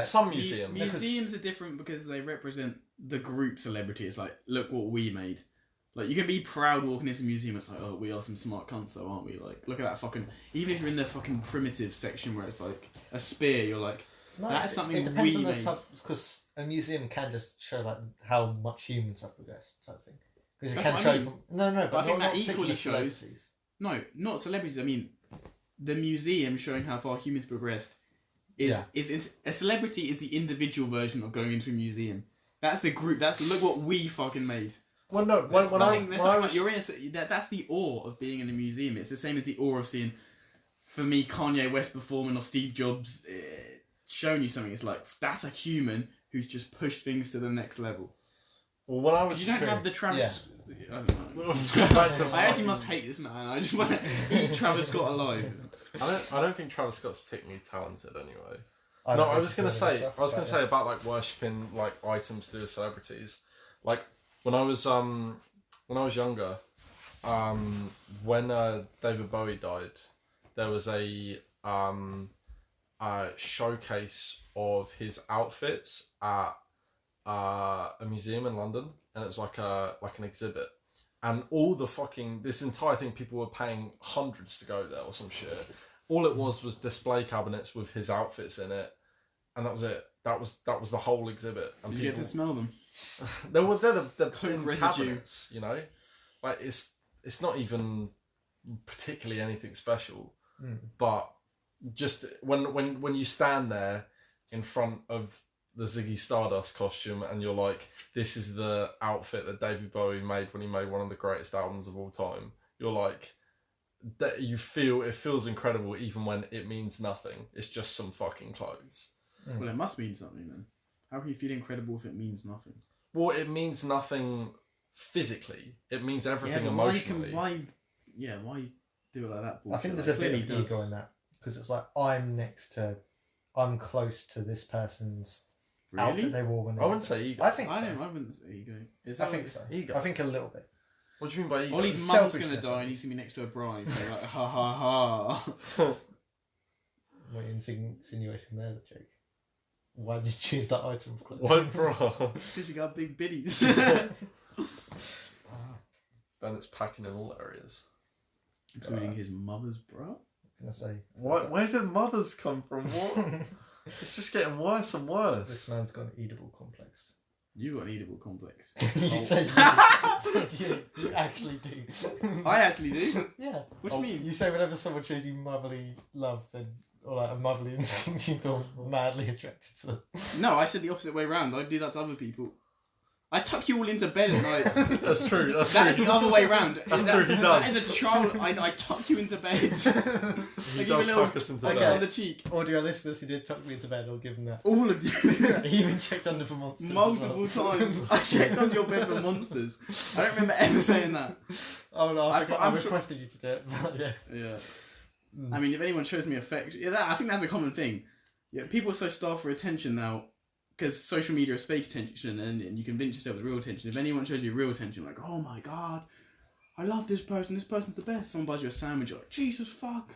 Some museums. Museums are different because they represent the group celebrity. It's like, look what we made. Like, you can be proud walking into a museum. It's like, oh, we are some smart cunts, though, aren't we? Like, look at that fucking... Even if you're in the fucking primitive section where it's like a spear, you're like, that's something it depends we on the made. type, because a museum can just show like how much humans have progressed, type thing. Because it That's can what I show mean. from but I think not that equally particular shows- celebrities. No, not celebrities. I mean, the museum showing how far humans progressed is a celebrity is the individual version of going into a museum. That's the group. That's look what we fucking made. Well, no, That's the awe of being in a museum. It's the same as the awe of seeing, for me, Kanye West performing or Steve Jobs showing you something. It's like that's a human who's just pushed things to the next level. Well, when I was Because you don't have the Travis. I don't know. Back to I actually must hate this man. I just want to eat Travis Scott alive. I don't think Travis Scott's particularly talented anyway. I No, don't I was gonna listen to say, stuff, I was but gonna say about like worshipping like items to do with celebrities. Like when I was younger, when David Bowie died, there was a showcase of his outfits at a museum in London, and it was like an exhibit. And all this entire thing, people were paying hundreds to go there or some shit. All it was display cabinets with his outfits in it, and that was it. That was the whole exhibit. And Did you get to smell them? they're the Coke thin residue. cabinets, like it's not even particularly anything special, but just when you stand there in front of the Ziggy Stardust costume and you're like, this is the outfit that David Bowie made when he made one of the greatest albums of all time, you're like, that it feels incredible even when it means nothing. It's just some fucking clothes. Well, it must mean something then. How can you feel incredible if it means nothing? Well, it means nothing physically. It means everything but emotionally. Why do it like that bullshit? I think there's Like, a bit of clearly ego in that because it's like I'm close to this person's outfit Really? they wore when they. I wouldn't say ego. I think so. I wouldn't say ego. Is I that think what- so. Ego. I think a little bit. What do you mean by ego? Ollie's mum's Selfishness, gonna die I and he's think. gonna be next to a bride, so like, ha ha ha. What are you insinuating there, the joke? Why did you choose that item of clothing? White bra. Because you got big biddies. Bennett's packing in all areas. Including his mother's bra. Can I say? Where did mothers come from? What? It's just getting worse and This worse. man's got an eatable complex. You got an eatable complex. You says you actually do. I actually do. Yeah. What do you mean? You say whenever someone shows you motherly love, then or like a motherly instinct, you feel madly attracted to them. No, I said the opposite way around. I do that to other people. I tuck you all into bed at night. That's true. That's That's true. the other way around. That's true, he does. That is a child. I tuck you into bed. He I give does you a little tuck us into like bed. on the cheek. Audio listeners who did tuck me into bed, I'll give them that. All of you. He even checked under for monsters. Multiple as well. times. I checked on your bed for monsters. I don't remember ever saying that. Oh no, I I'm sure- requested you to do it. But yeah. Yeah. Mm. I mean, if anyone shows me affection, I think that's a common thing. Yeah, people are so starved for attention now because social media is fake attention, and you convince yourself it's real attention. If anyone shows you real attention, like, oh my god, I love this person. This person's the best. Someone buys you a sandwich, you're like, Jesus fuck.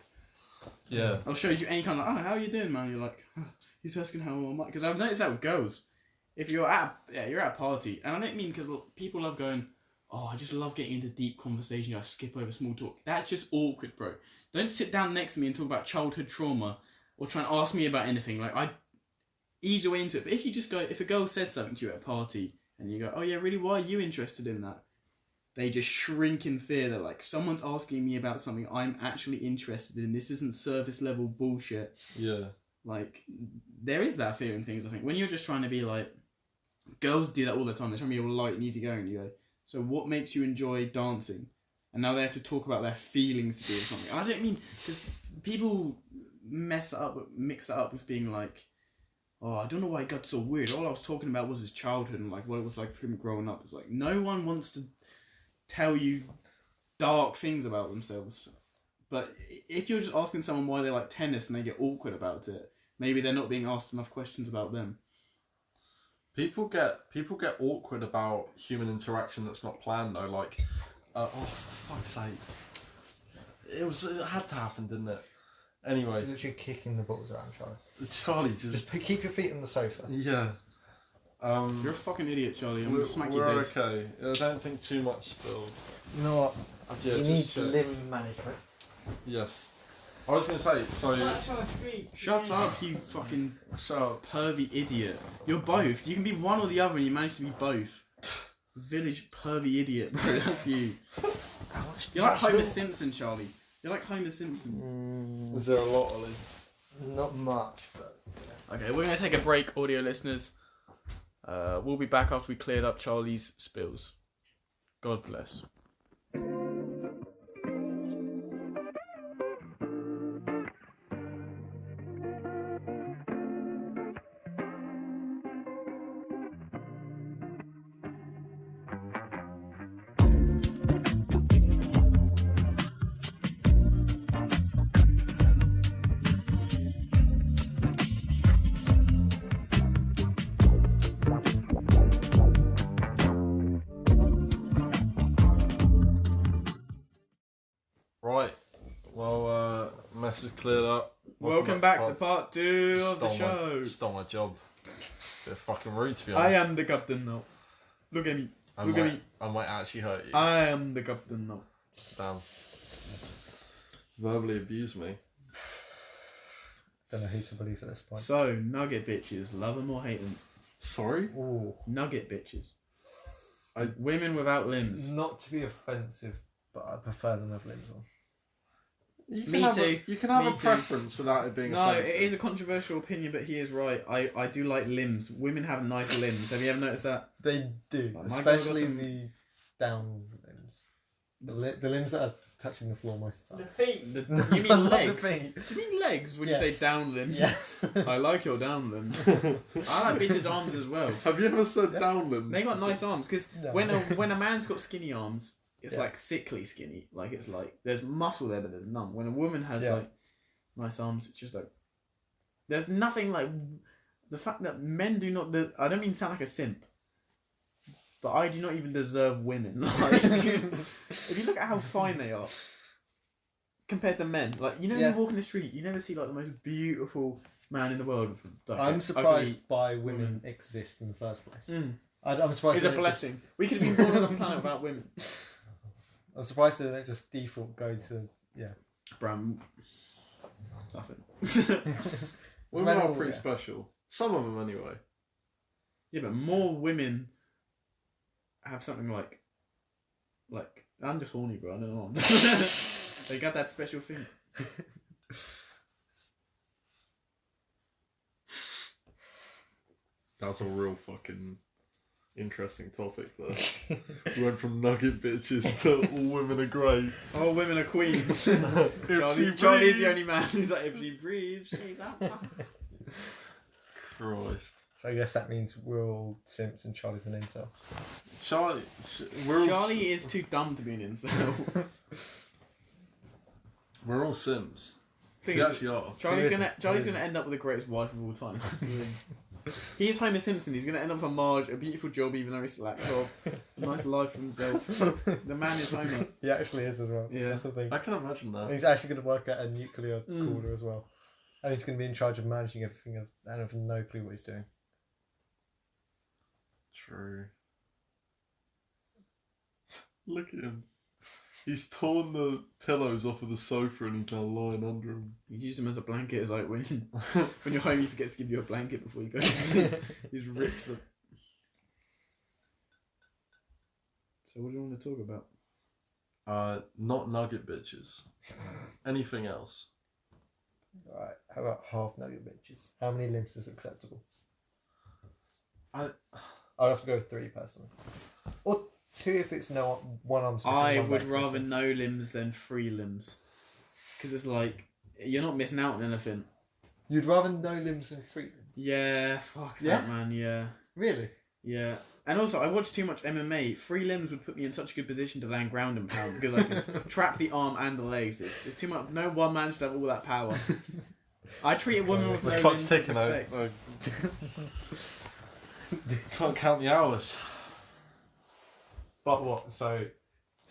Yeah. Or shows you any kind of, oh, how are you doing, man? You're like, oh, he's asking how am I? Because I've noticed that with girls. If you're at a party, and I don't mean because people love going, oh, I just love getting into deep conversation. I skip over small talk. That's just awkward, bro. Don't sit down next to me and talk about childhood trauma or try and ask me about anything. Like, I ease your way into it. But if you just go, if a girl says something to you at a party and you go, oh yeah, really, why are you interested in that? They just shrink in fear. They're like, someone's asking me about something I'm actually interested in. This isn't service level bullshit. Yeah. Like, there is that fear in things, I think. When you're just trying to be like, girls do that all the time. They're trying to be all light and easygoing. You go, so what makes you enjoy dancing? And now they have to talk about their feelings to do with something. I don't mean, because people mix it up with being like, oh, I don't know why it got so weird. All I was talking about was his childhood and like what it was like for him growing up. It's like, no one wants to tell you dark things about themselves. But if you're just asking someone why they like tennis and they get awkward about it, maybe they're not being asked enough questions about them. People get awkward about human interaction that's not planned though. Like, oh for fuck's sake, it had to happen, didn't it? Anyway, You're literally kicking the balls around, Charlie. Charlie just Keep your feet on the sofa. yeah. You're a fucking idiot, Charlie. I'm gonna smack you we're dead. okay. I don't think too much spilled. You know what? Yeah, you just need check. limb management. Yes. I was gonna say so. That's your treat. Shut up, you fucking Shut up. pervy idiot. You're both. You can be one or the other and you manage to be both. Village pervy idiot, bro. That's you. You're like Homer Simpson, Charlie. You're like Homer Simpson. Is there a lot, Ollie? Not much, but Okay, we're going to take a break, audio listeners. We'll be back after we cleared up Charlie's spills. God bless. Right. Well, mess is cleared up. Welcome back to part 2 of the show. Stole my job. Bit fucking rude to be I honest. am the captain now. Look at me. I Look might, at me. I might actually hurt you. I am the captain now. Damn. Verbally abuse me. don't know who to believe at this point. So, nugget bitches, love them or hate them? Sorry? Ooh. Nugget bitches. I- Women without limbs. Not to be offensive, but I prefer them with limbs on. You Me too. You can have Me a too. preference without it being No, offensive. it is a controversial opinion, but he is right. I do like limbs. Women have nice limbs. Have you ever noticed that? They do, Like, my girl got especially some- the down limbs. The limbs that are touching the floor most of the The time. feet. You mean Not the legs? feet. Do you mean legs when you Yes. say down limbs? Yeah. I like your down limbs. I like bitches' arms as well. Have you ever said Yeah. down limbs? They got nice arms because No. when a man's got skinny arms, it's Yeah. like sickly skinny. Like it's like there's muscle there, but there's none. When a woman has Yeah. like nice arms, it's just like there's nothing like the fact that men do not. I don't mean to sound like a simp, but I do not even deserve women. Like, if you look at how fine they are compared to men, like you know, Yeah. you walk in the street, you never see like the most beautiful man in the world. With, like, I'm ugly- surprised why women exist in the first place. Mm. I'm surprised. It's they a don't blessing. We could have been born on a planet without women. I'm surprised they don't just default go to Bram. Nothing. Women Men are all- pretty yeah. special. Some of them, anyway. Yeah, but more women have something like I'm just horny, bro. I don't know. They got that special thing. That's a real fucking interesting topic there. We went from nugget bitches to all women are great. All women are queens. If she Charlie's breathes. the only man who's like, if she breathes, she's out. Christ. So I guess that means we're all simps and Charlie's an incel. Charlie, we're Charlie is too dumb to be an incel. we're all Sims. Thing We is, actually are. Charlie's Who gonna isn't? Charlie's Who gonna isn't? end up with the greatest wife of all time. That's the thing. He's Homer Simpson. He's gonna end up with Marge, a beautiful job, even though he's slacked off. A nice life for himself. The man is Homer. He actually is as well. Yeah. That's the thing. I can imagine that. He's actually going to work at a nuclear Mm. cooler as well. And he's going to be in charge of managing everything and have no clue what he's doing. True. Look at him. He's torn the pillows off of the sofa and he's now lying under him. You use them as a blanket. It's like when you're home, you forget to give you a blanket before you go. He's ripped them. So what do you want to talk about? Not nugget bitches. Anything else? Alright, how about half nugget bitches? How many limbs is acceptable? I I'd have to go with 3 personally. Or 2 if it's no one arm's missing, I one would leg rather missing. no limbs than 3 limbs. Because it's like, you're not missing out on anything. You'd rather no limbs than 3 limbs? Yeah, fuck Yeah? that, man, yeah. Really? Yeah. And also, I watch too much MMA. 3 limbs would put me in such a good position to land ground and pound because I can trap the arm and the legs. It's too much. No one man should have all that power. I treat a woman with the no clock's limbs with ticking out. respect. Can't count the hours. But what? So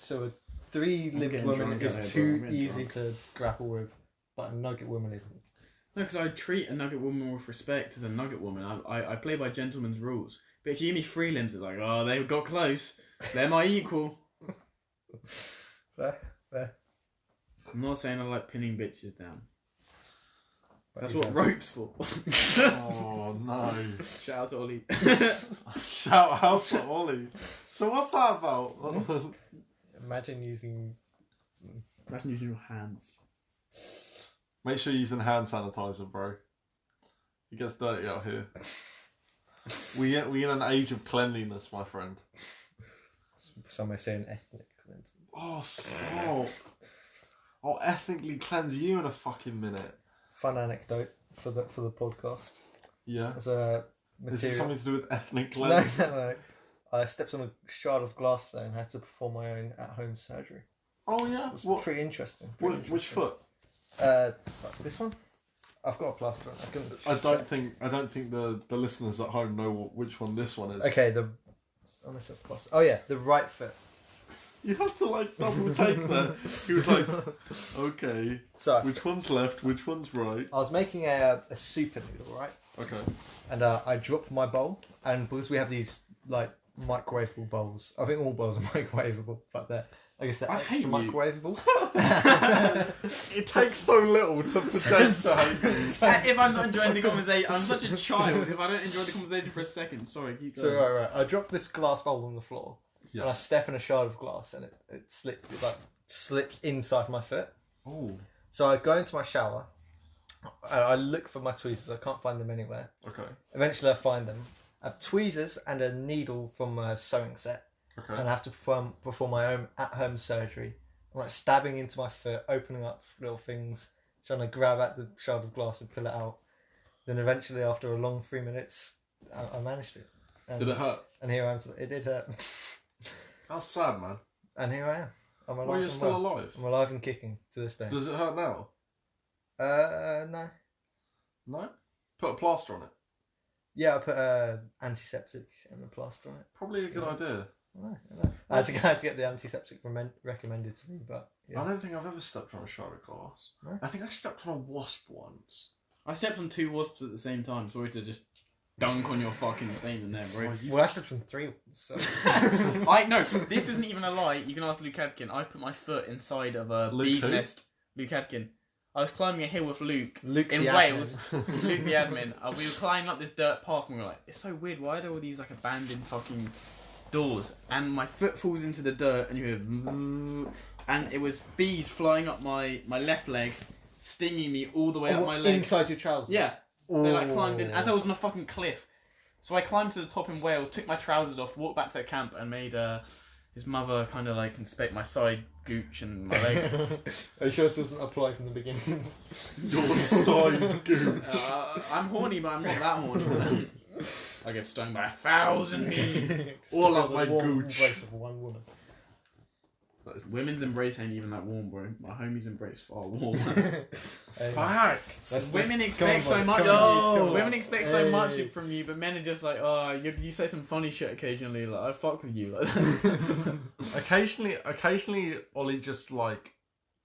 a 3-limbed getting woman drunk is out here, too bro. I'm getting easy to grapple with, but a nugget woman isn't. No, because I treat a nugget woman with respect as a nugget woman. I play by gentleman's rules. But if you give me 3 limbs, it's like, oh, they got close. They're my equal. Fair. I'm not saying I like pinning bitches down. But That's you what don't. rope's for. Oh no. Shout out to Ollie. Shout out to Ollie. So what's that about? Imagine using. Imagine using your hands. Make sure you're using hand sanitizer, bro. It gets dirty out here. We in an age of cleanliness, my friend. Somewhere saying ethnic cleansing. Oh, stop. I'll ethnically cleanse you in a fucking minute. Fun anecdote for the podcast. Yeah. As a Is it material. something to do with ethnic No, cleansing? no. I stepped on a shard of glass there and had to perform my own at-home surgery. Oh yeah. It was What? pretty interesting. Which interesting. foot? This one. I've got a plaster on. I don't think the listeners at home know which one this one is. Okay, unless that's the plaster. Oh yeah, the right foot. You have to like double take that. He was like, okay, So which one's left, which one's right? I was making a super noodle, right? Okay. And I dropped my bowl, and because we have these like microwavable bowls, I think all bowls are microwavable, but I guess they're I extra hate you. microwavable. It takes so little to pretend to hate me. If I'm not enjoying the conversation, I'm such a child. If I don't enjoy the conversation for a second, sorry, keep So going. right, I dropped this glass bowl on the floor, Yeah. and I step in a shard of glass, and it slips inside my foot. Oh. So I go into my shower, and I look for my tweezers. I can't find them anywhere. Okay. Eventually, I find them. I have tweezers and a needle from a sewing set, Okay. and I have to perform my own at-home surgery. I'm like stabbing into my foot, opening up little things, trying to grab at the shard of glass and pull it out. Then eventually, after a long 3 minutes, I managed it. And, Did it hurt? And here I am. It did hurt. That's sad, man. And here I am. I'm alive. Well, you're and still well. alive. I'm alive and kicking to this day. Does it hurt now? No. No. Put a plaster on it. Yeah, I put antiseptic and a plaster on it. Probably a good idea. I know. I had to get the antiseptic recommended to me, but yeah. I don't think I've ever stepped on a shard of glass. No? I think I stepped on a wasp once. I stepped on 2 wasps at the same time. Sorry to just dunk on your fucking stain in there, bro. Well, I stepped on 3. So. No, this isn't even a lie. You can ask Luke Adkin. I put my foot inside of a Luke bee's who? nest. Luke Adkin. I was climbing a hill with Luke Luke in the Wales. admin. Luke the admin. We were climbing up this dirt path and we were like, it's so weird. Why are there all these like abandoned fucking doors? And my foot falls into the dirt and you hear, and it was bees flying up my left leg, stinging me all the way up my leg. Inside your trousers? Yeah. They like climbed in as I was on a fucking cliff. So I climbed to the top in Wales, took my trousers off, walked back to the camp, and made his mother kind of like inspect my side gooch and my leg. Are you sure this doesn't apply from the beginning? Your side gooch. I'm horny, but I'm not that horny. I get stung by 1,000 bees. All up The my warm gooch. embrace of one woman. Women's embrace ain't even that warm, bro. My homie's embrace far warmer. Facts. Women expect so much. Women expect so much from you, but men are just like, oh, you say some funny shit occasionally. Like I fuck with you. Like Occasionally, Ollie just like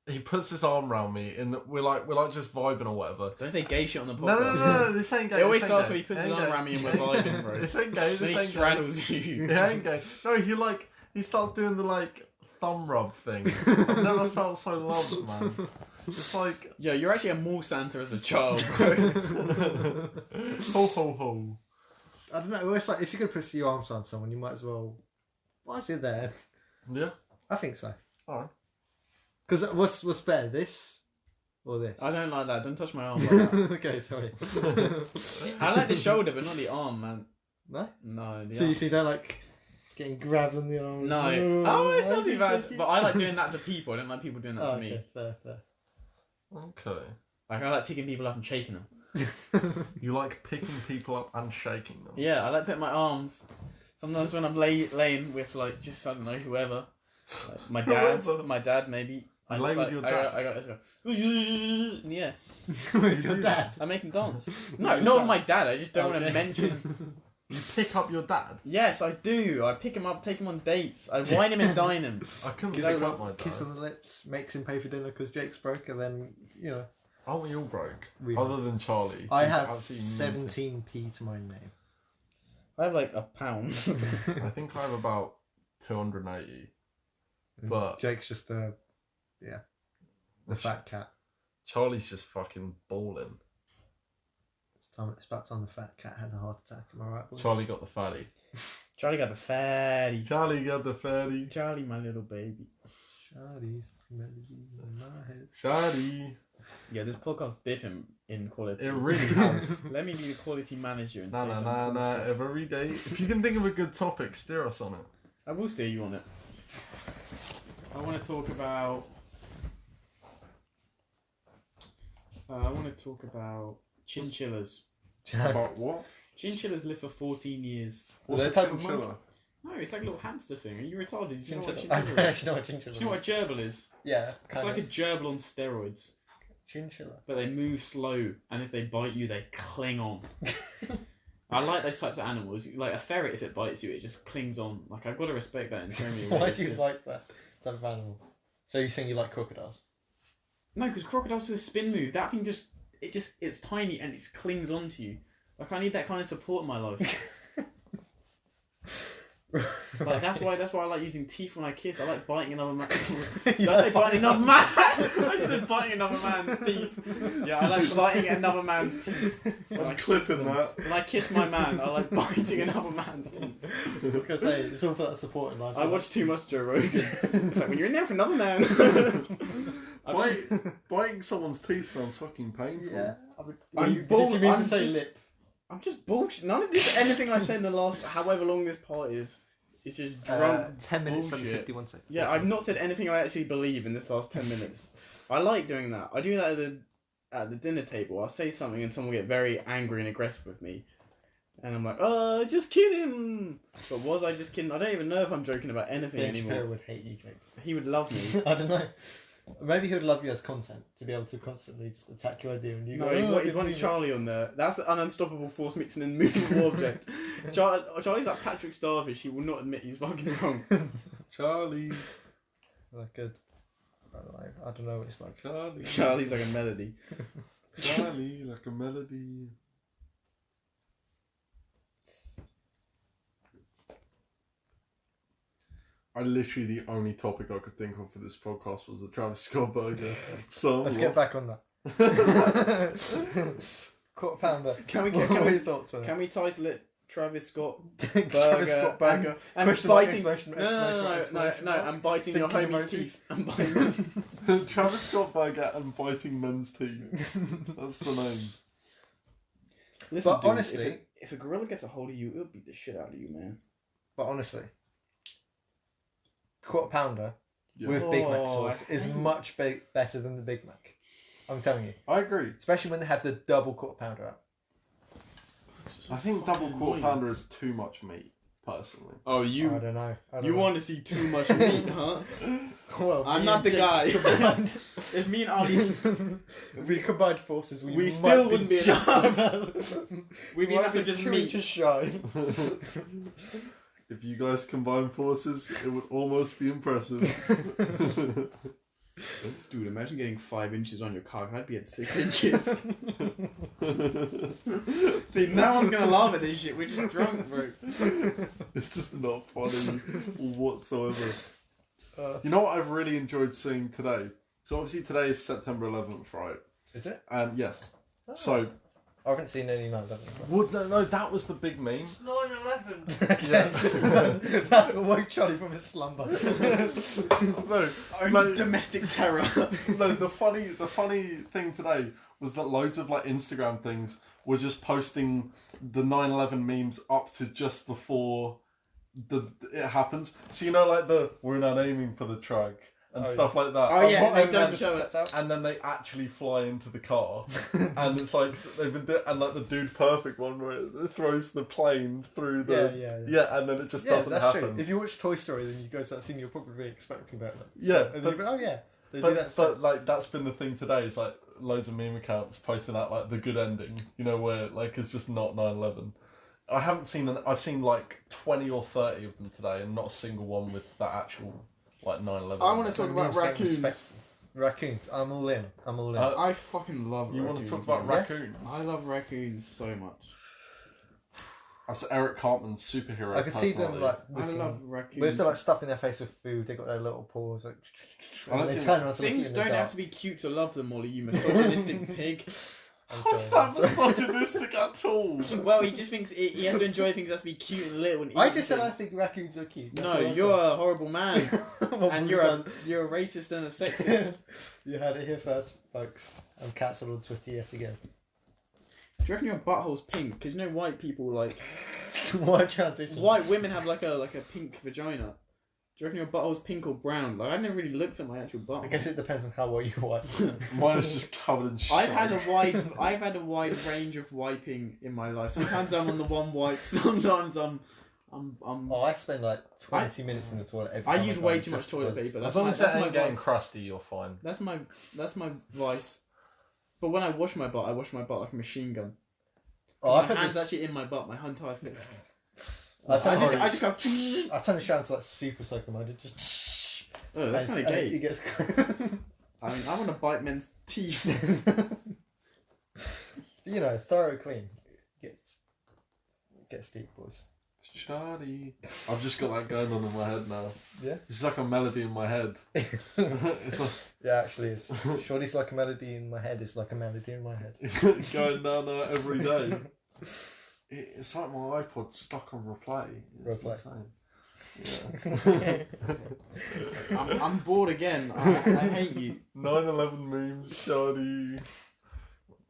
he puts his arm around me, and we're like just vibing or whatever. Don't say gay shit on the podcast. No, this ain't gay. It always this ain't starts gay. when he puts It his ain't arm gay. around me and we're vibing, bro. This ain't gay. Then This he ain't gay. straddles you. It ain't gay. No, he starts doing the like thumb rub thing. I've never felt so loved, man. It's like Yo, you're actually a mall Santa as a child, bro. ho ho ho. I don't know. It's like if you could put your arms around someone, you might as well. Whilst you're there, Yeah. I think so. Alright. Because what's better, this or this? I don't like that. Don't touch my arm like that. Okay, sorry. I like the shoulder, but not the arm, man. No. No, the So arm. you don't like getting grabbed on the arm? No. Oh, it's not too bad. But I like doing that to people. I don't like people doing that to me. Fair. Okay. Like, I like picking people up and shaking them. You like picking people up and shaking them. Yeah, I like putting my arms. Sometimes when I'm laying with, like, just, I don't know, whoever. Like my dad. Whoever. My dad, maybe. You lay with your dad? I got let's go. Yeah. With your dad. I make him dance. No, not with my dad. I just don't want to Okay. mention. You pick up your dad. Yes, I do. I pick him up, take him on dates. I wine him and dine him. I couldn't Kiss, pick up my dad. kiss on the lips, makes him pay for dinner because Jake's broke, and then Aren't we all broke? We- Other than Charlie. I who's have absolutely minted. 17p to my name. I have like £1. I think I have about 280. But Jake's just the fat cat. Charlie's just fucking balling. It's about time the fat cat had a heart attack. Am I right, boys? Charlie got the fatty. Charlie got the fatty. Charlie got the fatty. Charlie, my little baby. Shawty's melody in my head. Charlie. Yeah, this podcast's different in quality. It really has. Let me be the quality manager and Nah, say nah, some nah, cool nah. stuff. Every day. If you can think of a good topic, steer us on it. I will steer you on it. I want to talk about. Chinchillas. About what? Chinchillas live for 14 years. What's They're a a type of chinchilla? No, it's like a little hamster thing. Are you retarded? Do you know what a I chinchilla don't is? actually know what chinchilla Do you know what a gerbil is? Yeah, It's kind like of. a gerbil on steroids. Chinchilla. But they move slow, and if they bite you, they cling on. I like those types of animals. Like a ferret, if it bites you, it just clings on. Like, I've got to respect that in so many ways. Why do you 'cause- like that type of animal? So you think you like crocodiles? No, because crocodiles do a spin move. That thing it's tiny and it just clings onto you. Like, I need that kind of support in my life. Like, that's why I like using teeth when I kiss. I like biting another man. Did I say biting another man? I just said biting another man's teeth. Yeah, I like biting another man's teeth. When I kiss clipping them. that. When I kiss my man, I like biting another man's teeth. Because hey, it's all for that support in life. I watch too much Joe Rogan. It's like when you're in there for another man. Biting someone's teeth sounds fucking painful. Yeah. I'm Did you mean I'm to say just- lip? I'm just bullshit. None of this, anything I said in the last, however long this part is just drunk. 10 minutes and bullshit. 51 seconds. Yeah, I've not said anything I actually believe in this last 10 minutes. I like doing that. I do that at the dinner table. I'll say something and someone will get very angry and aggressive with me. And I'm like, just kidding. But was I just kidding? I don't even know if I'm joking about anything anymore. Shapiro would hate you, Jake. He would love me. I don't know. Maybe he would love you as content to be able to constantly just attack your idea and you No, go. he wanted Charlie on there. That's an unstoppable force mixing and movable object. Charlie's like Patrick Starfish. He will not admit he's fucking wrong. Charlie. Like good. I don't know what it's like. Charlie. Charlie's like a melody. Charlie, like a melody. Literally the only topic I could think of for this podcast was the Travis Scott burger. So Let's get back on that. Quarter pounder. Can What are your thoughts on it? we title it Travis Scott Travis Scott burger. and Question mark, biting? exclamation, No, exclamation mark. I'm biting your Thinking homie's emoji. teeth. I'm biting. Travis Scott burger and biting men's teeth. That's the name. Listen, But dude, honestly- if a gorilla gets a hold of you, it'll beat the shit out of you, man. But honestly, quarter pounder Yeah. with Big Mac Oh, sauce I is hate- much better than the Big Mac. I'm telling you. I agree. Especially when they have the double quarter pounder out. I think double quarter pounder is too much meat, personally. Oh, I you don't know. want to see too much meat, huh? Well, I'm me not and the Jake guy. combined- If me and Ali, if we combined forces, we We might still wouldn't be just enough. about- we'd be might enough for just 2 meat. inches shy. If you guys combine forces, it would almost be impressive. Dude, imagine getting 5 inches on your cock. I'd be at 6 inches. See, no one's gonna laugh at this shit. We're just drunk, bro. It's just not funny whatsoever. You know what I've really enjoyed seeing today? So obviously today is September 11th, right? Is it? And yes. Oh. So, I haven't seen any man. well, no, that was the big meme. It's 9/11. Yeah. That's what woke Charlie from his slumber. No, Only domestic terror. no. The funny thing today was that loads of like Instagram things were just posting the 9/11 memes up to just before it happens. So you know, like we're not aiming for the truck and Oh, stuff like that. Oh, yeah, And they then- don't show it. And then they actually fly into the car, and it's like they've been doing, and like the Dude Perfect one where it throws the plane through the Yeah. and then it just Yeah, doesn't that's happen. true. If you watch Toy Story, then you go to that scene, you're probably expecting that. Yeah, And but- you go, oh yeah, they do that. But like that's been the thing today. It's like loads of meme accounts posting out like the good ending, you know, where like it's just not 9/11. I haven't seen I've seen like 20 or 30 of them today, and not a single one with that actual like 9/11. I want to So talk about memes don't raccoons. respect- Raccoons. I'm all in. I fucking love You raccoons. want to talk about man. raccoons? I love raccoons so much. That's Eric Cartman's superhero. I could see them personality. like I looking, love raccoons. with like stuffing their face with food. They got their little paws like, I don't and they think- turn around to look at you Things in the don't dark. have to be cute to love them, Molly, you misogynistic pig. I'm How's sorry, that I'm sorry. misogynistic at all? Well, he just thinks he has to enjoy things that have to be cute and little and I eat just said I things. think raccoons are cute. That's No, all I you're said. a horrible man. What and was you're that? you're a racist and a sexist. You heard it here first, folks. I'm cancelled on Twitter yet again. Do you reckon your butthole's pink? Because you know white people like Why transition? white women have like a pink vagina. Do you reckon your butthole's pink or brown? Like I never really looked at my actual butthole. I guess it depends on how well you wipe. Mine is just covered in shit. I've had a wide range of wiping in my life. Sometimes I'm on the one wipe. Sometimes I'm. Oh, I spend like 20 minutes in the toilet every I time use go, way too just much toilet because- paper. As That's long my, as that's that my ain't getting vice. crusty, you're fine. That's my vice. But when I wash my butt like a machine gun. Oh, I My put hand's this, actually in my butt. My entire fist. I turn I just go. I turn the shower into like super soaker mode. Just Oh, that's kind of and it gay. gets. I mean, I want to bite men's teeth. You know, thorough clean. Gets deep, boys. Shoddy. I've just got that going on in my head now. Yeah. It's like a melody in my head. It's like Yeah, actually, it's Shorty's like a melody in my head. It's like a melody in my head. going down there every day. It's like my iPod's stuck on replay. It's Replay. insane. I'm bored again. I hate you. 9/11 memes, shoddy.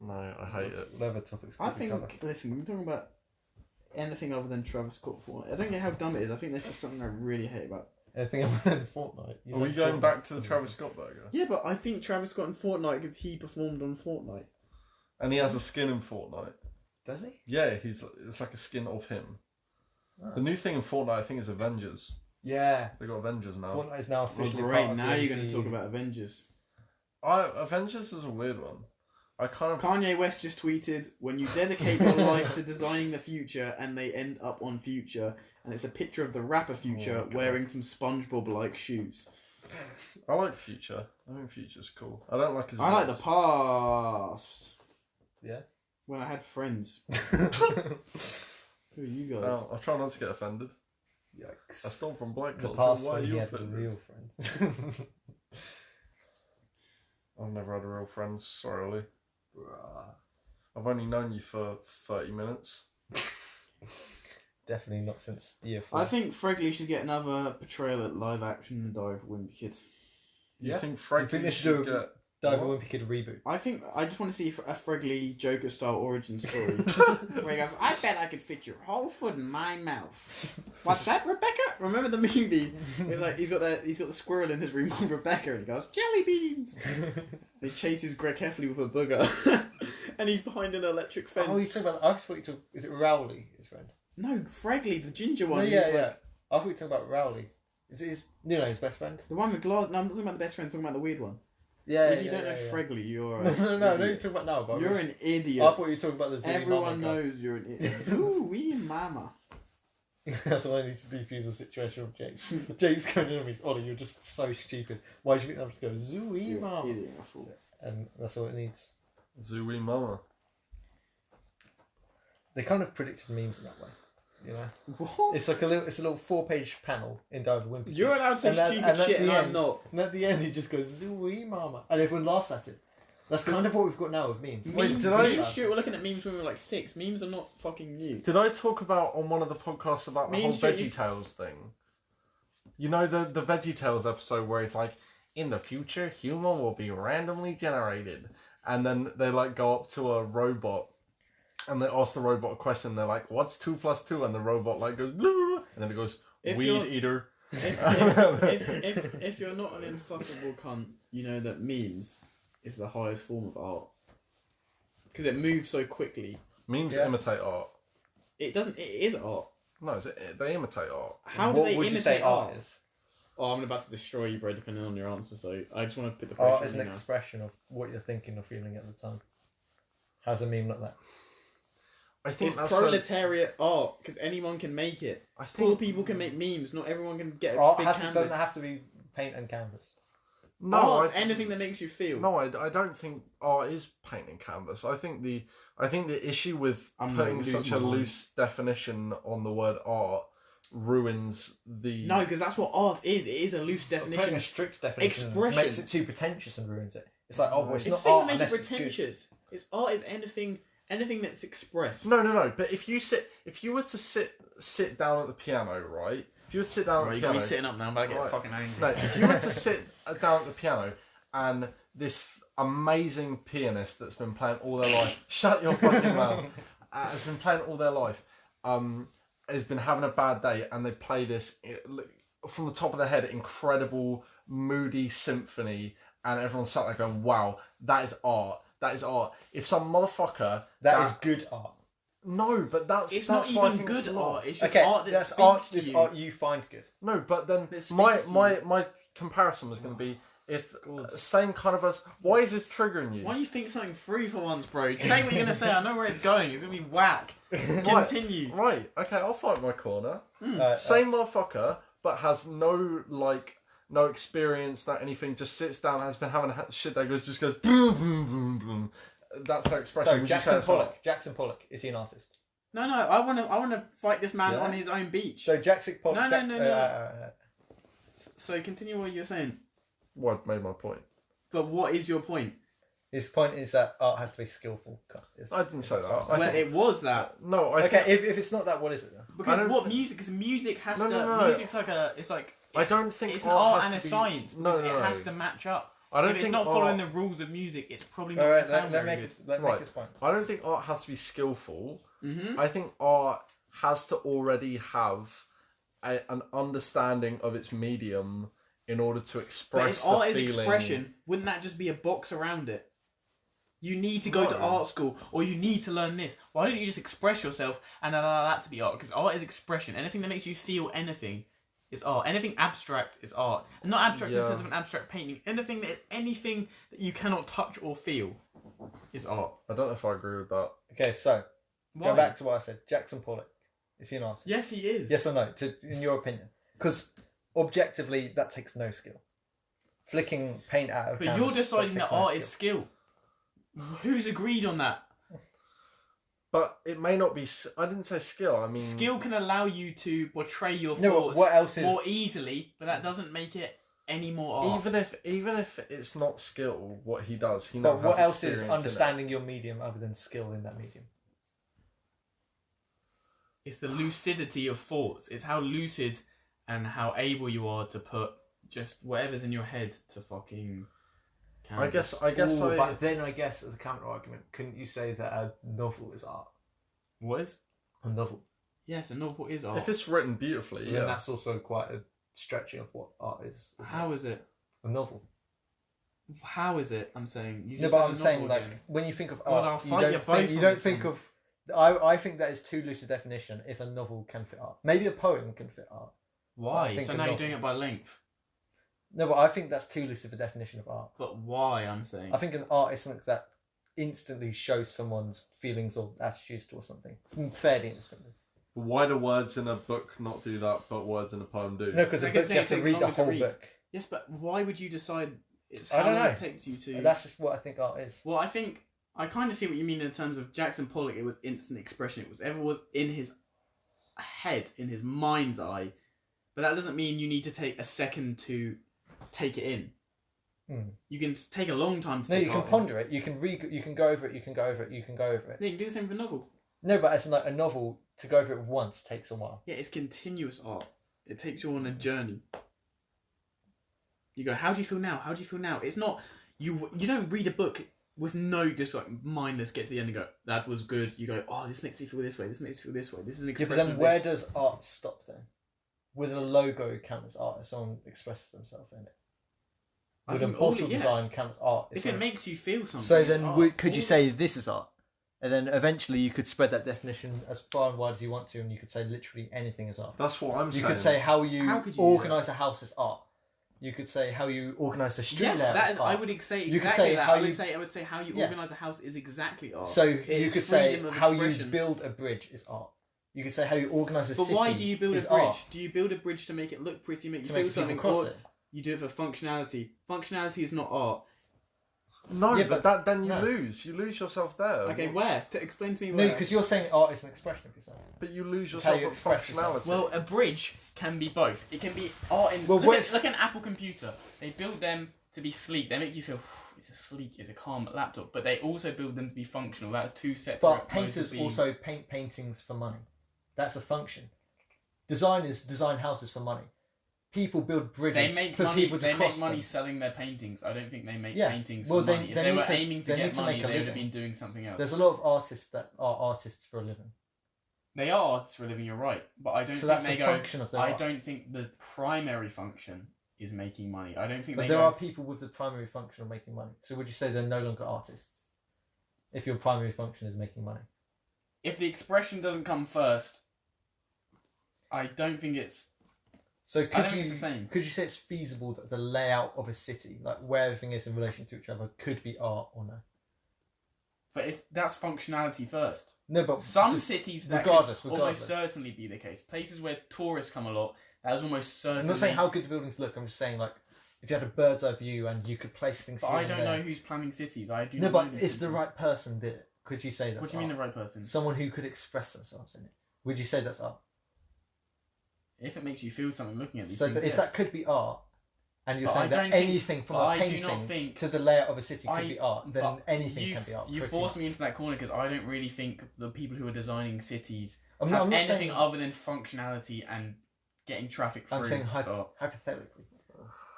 No, I hate it. Whatever topics. I think, listen, we're talking about anything other than Travis Scott Fortnite. I don't get how dumb it is. I think that's just something I really hate about. Anything other than Fortnite. Are we going back to the Travis Scott burger? Yeah, but I think Travis Scott in Fortnite because he performed on Fortnite. And he has a skin in Fortnite. Does he? Yeah, it's like a skin of him. Oh. The new thing in Fortnite, I think, is Avengers. Yeah. They got Avengers now. Fortnite is now officially Great, part of now the you're going to MCU. talk about Avengers. Avengers is a weird one. I kind of... Kanye West just tweeted, when you dedicate your life to designing the future and they end up on Future, and it's a picture of the rapper Future wearing some SpongeBob-like shoes. I like Future. I think Future's cool. I don't like his I like the voice. past. Yeah. When I had friends. Who are you guys? Oh, I'll try not to get offended. Yikes. I stole from black The culture. past Why are when he you had the offended? real friends. I've never had a real friend. Sorry, Ollie. I've only known you for 30 minutes. Definitely not since year 4. I think Fregley should get another portrayal at live action in the Diary of a Wimpy Kid. You Yeah. think Frank You think they should should do get... Dive What? Wimpy Kid reboot. I just want to see a Fregley Joker style origin story where he goes, I bet I could fit your whole foot in my mouth. What's that, Rebecca? Remember the movie? It's like he's got the squirrel in his room with Rebecca, and he goes, jelly beans. And he chases Greg Heffley with a booger, and he's behind an electric fence. Oh, you talking about? I thought you talking. Is it Rowley, his friend? No, Fregley, the ginger No, one. yeah, who's yeah. like- I thought you were talking about Rowley. Is it his? You know, his best friend. The one with glass. No, I'm not talking about the best friend. I'm talking about the weird one. Yeah. If you don't know Fregley, you're No, you're talking about now. But you're an idiot. I thought you were talking about the Zooey Everyone Mama guy. knows you're an idiot. Ooh, wee mama. That's what I need to defuse the situation with Jake. Jake's going in on me. Ollie, you're just so stupid. Why do you think I'm just going Zooey You're Mama? an idiot, I fool. And that's all it needs. Zooey Mama. They kind of predicted memes in that way. You know, What? it's like a little 4-page panel in Dive Wimpy. You're allowed to say stupid shit, and I'm not. And at the end, he just goes Zooey Mama, and everyone laughs at it. That's kind of what we've got now with memes. Wait, Memes, did I- me and Stuart were looking at memes when we were like 6. Memes are not fucking new. Did I talk about on one of the podcasts about the whole Memes that you- VeggieTales thing? You know the VeggieTales episode where it's like, in the future, human will be randomly generated. And then they like go up to a robot and they ask the robot a question. They're like, what's 2 + 2? And the robot like goes, "Blue," and then it goes, If weed you're- eater. If you're not an insufferable cunt, you know that memes is the highest form of art. Because it moves so quickly. Memes Yeah. imitate art. It doesn't. It is art. No, they imitate art. How What do they would imitate you say art? art is? Oh, I'm about to destroy you, bro, depending on your answer. So I just want to put the Art pressure is on an you now. expression of what you're thinking or feeling at the time. How's a meme like that? I think It's that's proletariat art because anyone can make it. I Poor think people can make memes. Not everyone can get a Art big canvas. doesn't have to be paint and canvas. no, Art's I- anything that makes you feel. No, I don't think art is paint and canvas. I think the issue with I'm putting losing such my a mind. loose definition on the word art ruins the. No, because that's what art is. It is a loose Putting definition. a strict definition Expression. makes it too pretentious and ruins it. It's like, oh, well, it's It's not the thing art that makes unless it it's good. pretentious. It's art is anything that's expressed. No. But if you were to sit down at the piano, right? If you were to sit down Right, at you the got me piano, sitting up now. I'm about to get Right. fucking angry. no, if you were to sit down at the piano and this amazing pianist that's been playing all their life, shut your fucking mouth, has been playing all their life, has been having a bad day, and they play this from the top of their head, incredible, moody symphony, and everyone's sat there going, wow, that is art. That is art. If some motherfucker... That is good art. No, but that's It's that's not why I even think good it's art. lost. It's just Okay, art that that's speaks art. to This you. art you find good. No, but then That my speaks to my comparison was going to be if same kind of us. Why is this triggering you? Why do you think something free for once, bro? Say what you're gonna say. I know where it's going. It's gonna be whack. Continue. Right. Okay, I'll fight my corner. Uh, Same motherfucker, but has no experience, no anything. Just sits down, has been having a shit day. Just goes boom, boom, boom, boom. That's their expression. So Would you say Jackson it's art? Pollock. Jackson Pollock. Is he an artist? No, I wanna fight this man Yeah. on his own beach. So Jackson Pollock. No. So continue what you're saying. Well, I've made my point. But what is your point? His point is that art has to be skillful. I didn't say that. Well, it was that. No, I Okay, think, if it's not that, what is it then? Because what music? Because music has to. No. Music's like a. It's like. I don't think it's an art art has and a to be- science. No, Because no, it no. has to match up. I don't If it's think not art, following the rules of music, it's probably not All going right, to sound let very make good. let Right. make his point. I don't think art has to be skillful. Mm-hmm. I think art has to already have an understanding of its medium in order to But express if the art is feeling. expression, wouldn't that just be a box around it? You need to go to No. art school, or you need to learn this. Why don't you just express yourself and allow that to be art? Because art is expression. Anything that makes you feel anything is art. Anything abstract is art. And not abstract in the Yeah. sense of an abstract painting. Anything that is anything that you cannot touch or feel is art. I don't know if I agree with that. Okay, so Why? go back to what I said. Jackson Pollock, is he an artist? Yes, he is. Yes or no? In your opinion, because objectively that takes no skill. Flicking paint out of. But canvas, you're deciding takes that no art is skill. Who's agreed on that? But it may not be. I didn't say skill. I mean, Skill can allow you to portray your No, but thoughts what else is? more easily, but that doesn't make it any more art. even if it's not skill, what he does, he now But what has else is experience in it. understanding your medium other than skill in that medium? It's the lucidity of thoughts. It's how lucid and how able you are to put just whatever's in your head to fucking. I guess. Ooh, but then I guess as a counter argument, couldn't you say that a novel is art? What is? A novel. Yes, a novel is art. if it's written beautifully, Then yeah. that's also quite a stretching of what art is. isn't How is it? it? A novel. How is it? I'm saying. You No, just but said I'm a saying novel like again. when you think of God, I'll art, you fight you don't both think, you on don't this think one. of. I think that is too loose a definition. If a novel can fit art, maybe a poem can fit art. I Why? think So a now you're novel. doing it by length. No, but I think that's too loose of a definition of art. But why? I'm saying. I think an art is something that instantly shows someone's feelings or attitudes towards something fairly instantly. Why do words in a book not do that, but words in a poem do? No, because I a can book say you it have to takes read the longer to whole read. book. Yes, but why would you decide it's I how don't long know. it takes you to? That's just what I think art is. Well, I think I kind of see what you mean in terms of Jackson Pollock. It was instant expression. It was whatever was in his head, in his mind's eye. But that doesn't mean you need to take a second to take it in. Hmm. You can take a long time to No, take you can art in. ponder it. You can you can go over it. You can go over it. You can go over it. Yeah, you can do the same with a novel. No, but as in like a novel, to go over it once takes a while. Yeah, it's continuous art. It takes you on a journey. You go, how do you feel now? How do you feel now? It's not you. You don't read a book with no just like mindless. Get to the end and go, that was good. You go, oh, this makes me feel this way. This makes me feel this way. This is an Yeah, expression. but then of where this. does art stop then? Would a logo count as art if someone expresses themselves in it? I Would a think all bottle it- yes. design count as art? If it someone- makes you feel something. So it's then, art. could you All say of it- this is art? And then eventually you could spread that definition as far and wide as you want to, and you could say literally anything is art. That's what I'm You saying. could say how you, How could you do organise a house as art. You could say how you organise the street Yes, layout that as is, art. I would say exactly You could say that. how I would you- say how you Yeah. organise a house is exactly art. So It you is could say freedom of how you expression. build a bridge is art. You could say how you organise a But city why do you build a is bridge? art. Do you build a bridge to make it look pretty, make you To feel make people something, cross or it. you do it for functionality? Functionality is not art. No, Yeah, but but- then you no. lose. You lose yourself there. Okay, where? Explain to me No, where. because you're saying art is an expression of yourself. But you lose It's how yourself you at express yourself. functionality. Well, a bridge can be both. It can be art in. Well, look at an Apple computer. They build them to be sleek. They make you feel it's a sleek, it's a calm laptop. But they also build them to be functional. That's two separate. But modes of painters being. also paint paintings for money. That's a function. Designers design houses for money. People build They bridges make for money. people to They cross make money them. selling their paintings. I don't think they make Yeah. paintings Well, for they- money. If they they need were to- aiming to they get need to money, make a they would have living. been doing something else. There's a lot of artists that are artists for a living. They are artists for a living. You're right, but I don't So think that's they a go. function of their I art. don't think the primary function is making money. I don't think But they there go. are people with the primary function of making money. So would you say they're no longer artists? If your primary function is making money. If the expression doesn't come first, I don't think it's. So I don't think it's the same. could you say it's feasible that the layout of a city, like where everything is in relation to each other, could be art or no? But that's functionality first. No, but Some just cities that regardless, could almost certainly be the case. Places where tourists come a lot, that is almost certainly. I'm not saying how good the buildings look. I'm just saying like if you had a bird's eye view and you could place things. But here I and don't there. know who's planning cities. I do No, not but know these if the cities. right person did it, could you say that's What do you mean the art? right person? Someone who could express themselves in it. Would you say that's art? If it makes you feel something looking at these So things, that if yes. that could be art, and you're But saying I that don't think- anything from but a I do not painting think- to the layout of a city could I- be art, then but anything can be art. You pretty forced much. me into that corner because I don't really think the people who are designing cities I'm have not anything saying. other than functionality and getting traffic through. I'm saying so, hypothetically.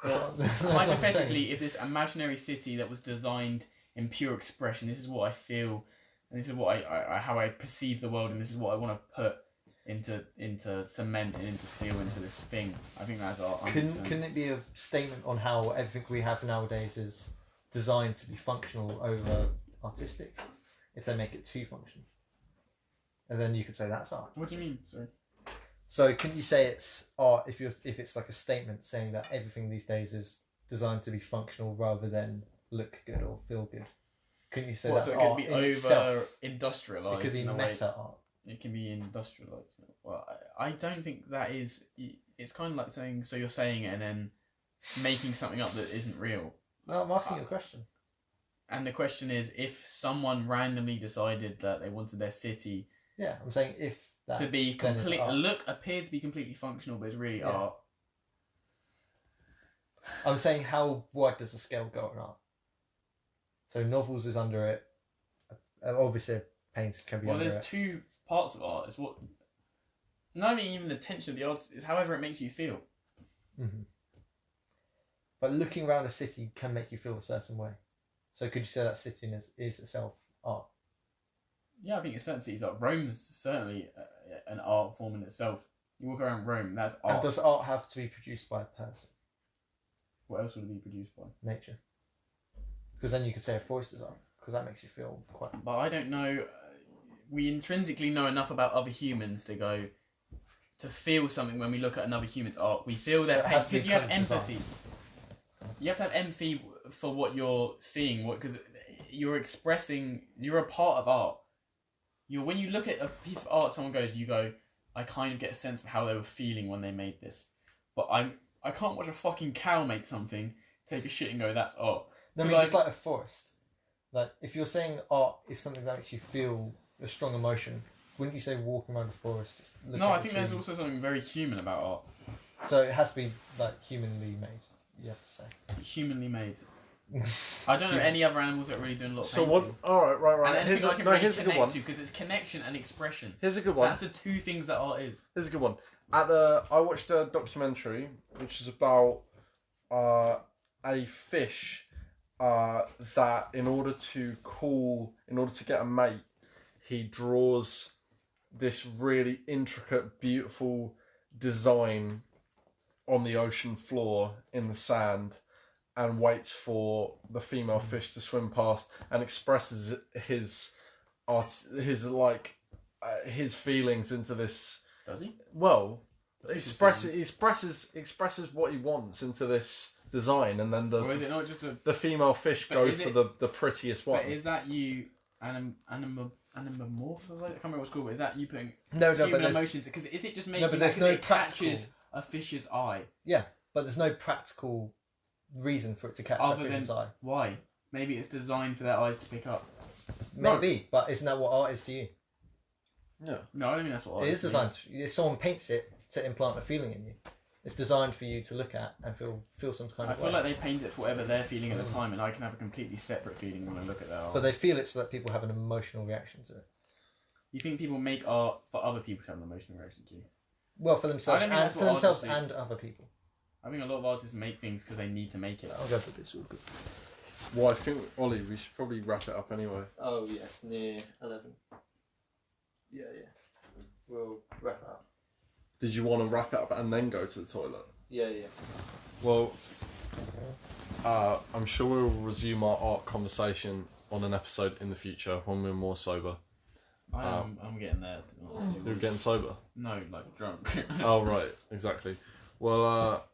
Well, That's what I'm saying. hypothetically, if this imaginary city that was designed in pure expression, this is what I feel, and this is what I how I perceive the world, and this is what I want to put into cement and into steel, into this thing. I think that's art. Couldn't it be a statement on how everything we have nowadays is designed to be functional over artistic? If they make it too functional, and then you could say that's art. What do you mean? Sorry. So couldn't you say it's art if it's like a statement saying that everything these days is designed to be functional rather than look good or feel good? Couldn't you say What, that's so it could art be in over itself? industrialized? It could be in a way. meta art. It can be industrialized. Well, I don't think that is. It's kind of like saying, so you're saying it and then making something up that isn't real. No, I'm asking you a question. And the question is, if someone randomly decided that they wanted their city Yeah, I'm saying if that to be then is complete, art. appears to be completely functional, but it's really Yeah. art. I'm saying how wide does the scale go on art? So novels is under it. Obviously, a painting can be Well, under there's it. two parts of art. It's what. Not even the tension of the artist. It's however it makes you feel. Mm-hmm. But looking around a city can make you feel a certain way. So could you say that city is itself art? Yeah, I think it's certain cities. Like Rome's certainly an art form in itself. You walk around Rome, that's art. And does art have to be produced by a person? What else would it be produced by? Nature. Because then you could say a forest is art. Because that makes you feel quite... But I don't know. We intrinsically know enough about other humans to go to feel something when we look at another human's art. We feel So their it pain has to be because you have kind of empathy. You have to have empathy for what you're seeing. Because you're expressing. You're a part of art. When you look at a piece of art, you go, I kind of get a sense of how they were feeling when they made this. But I can't watch a fucking cow make something, take a shit and go, that's art. No, I mean, just like a forest. Like, if you're saying art is something that makes you feel a strong emotion, wouldn't you say walking around a forest? Just look No, at I the think there's trees? also something very human about art. So it has to be, like, humanly made, you have to say. Humanly made. I don't know any other animals that are really doing a lot of So painting. what? All right. And anything Here's I a, can no, really here's a good one. connect to, because it's connection and expression. Here's a good one. That's the two things that art is. Here's a good one. I watched a documentary which is about a fish that in order to get a mate, he draws this really intricate, beautiful design on the ocean floor in the sand, and waits for the female fish to swim past and expresses his feelings into this. Does he? Well, His expresses what he wants into this design, and then Or is it not just a... the female fish But goes is for it- the prettiest one. But is that you animomorph? I can't remember what it's called, but is that you putting No, but human there's, emotions? Because is it just making but that there's 'cause no it catches practical- a fish's eye? yeah, but there's no practical reason for it to catch that Other fish's than eye. why? Maybe it's designed for their eyes to pick up. Maybe, but isn't that what art is to you? Yeah. No, I don't think that's what It art is designed. If someone paints it to implant a feeling in you, it's designed for you to look at and feel some kind I of feel way. like they paint it for whatever they're feeling at the time, and I can have a completely separate feeling when I look at their art. But they feel it so that people have an emotional reaction to it. You think people make art for other people to have an emotional reaction to? Well, for themselves I don't think and that's for what themselves artists do. and other people. I think a lot of artists make things because they need to make it. I'll go for this. All good. Well, I think Ollie, we should probably wrap it up anyway. Oh yes, near 11. Yeah. We'll wrap it up. Did you want to wrap it up and then go to the toilet? Yeah. Well, I'm sure we'll resume our art conversation on an episode in the future when we're more sober. I'm getting there. to be honest with you. You're getting sober? No, like drunk. Oh, right, exactly. Well,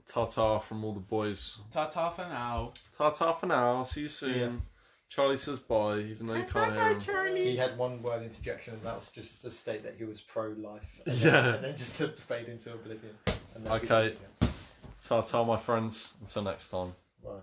ta-ta from all the boys. Ta-ta for now. Ta-ta for now. See you See ya. soon. Charlie says bye, even though you can't hear him. He had one word interjection, and that was just to state that he was pro-life. And Yeah. and then just to fade into oblivion. And then we Okay. see him again. Ta-ta, my friends. Until next time. Bye.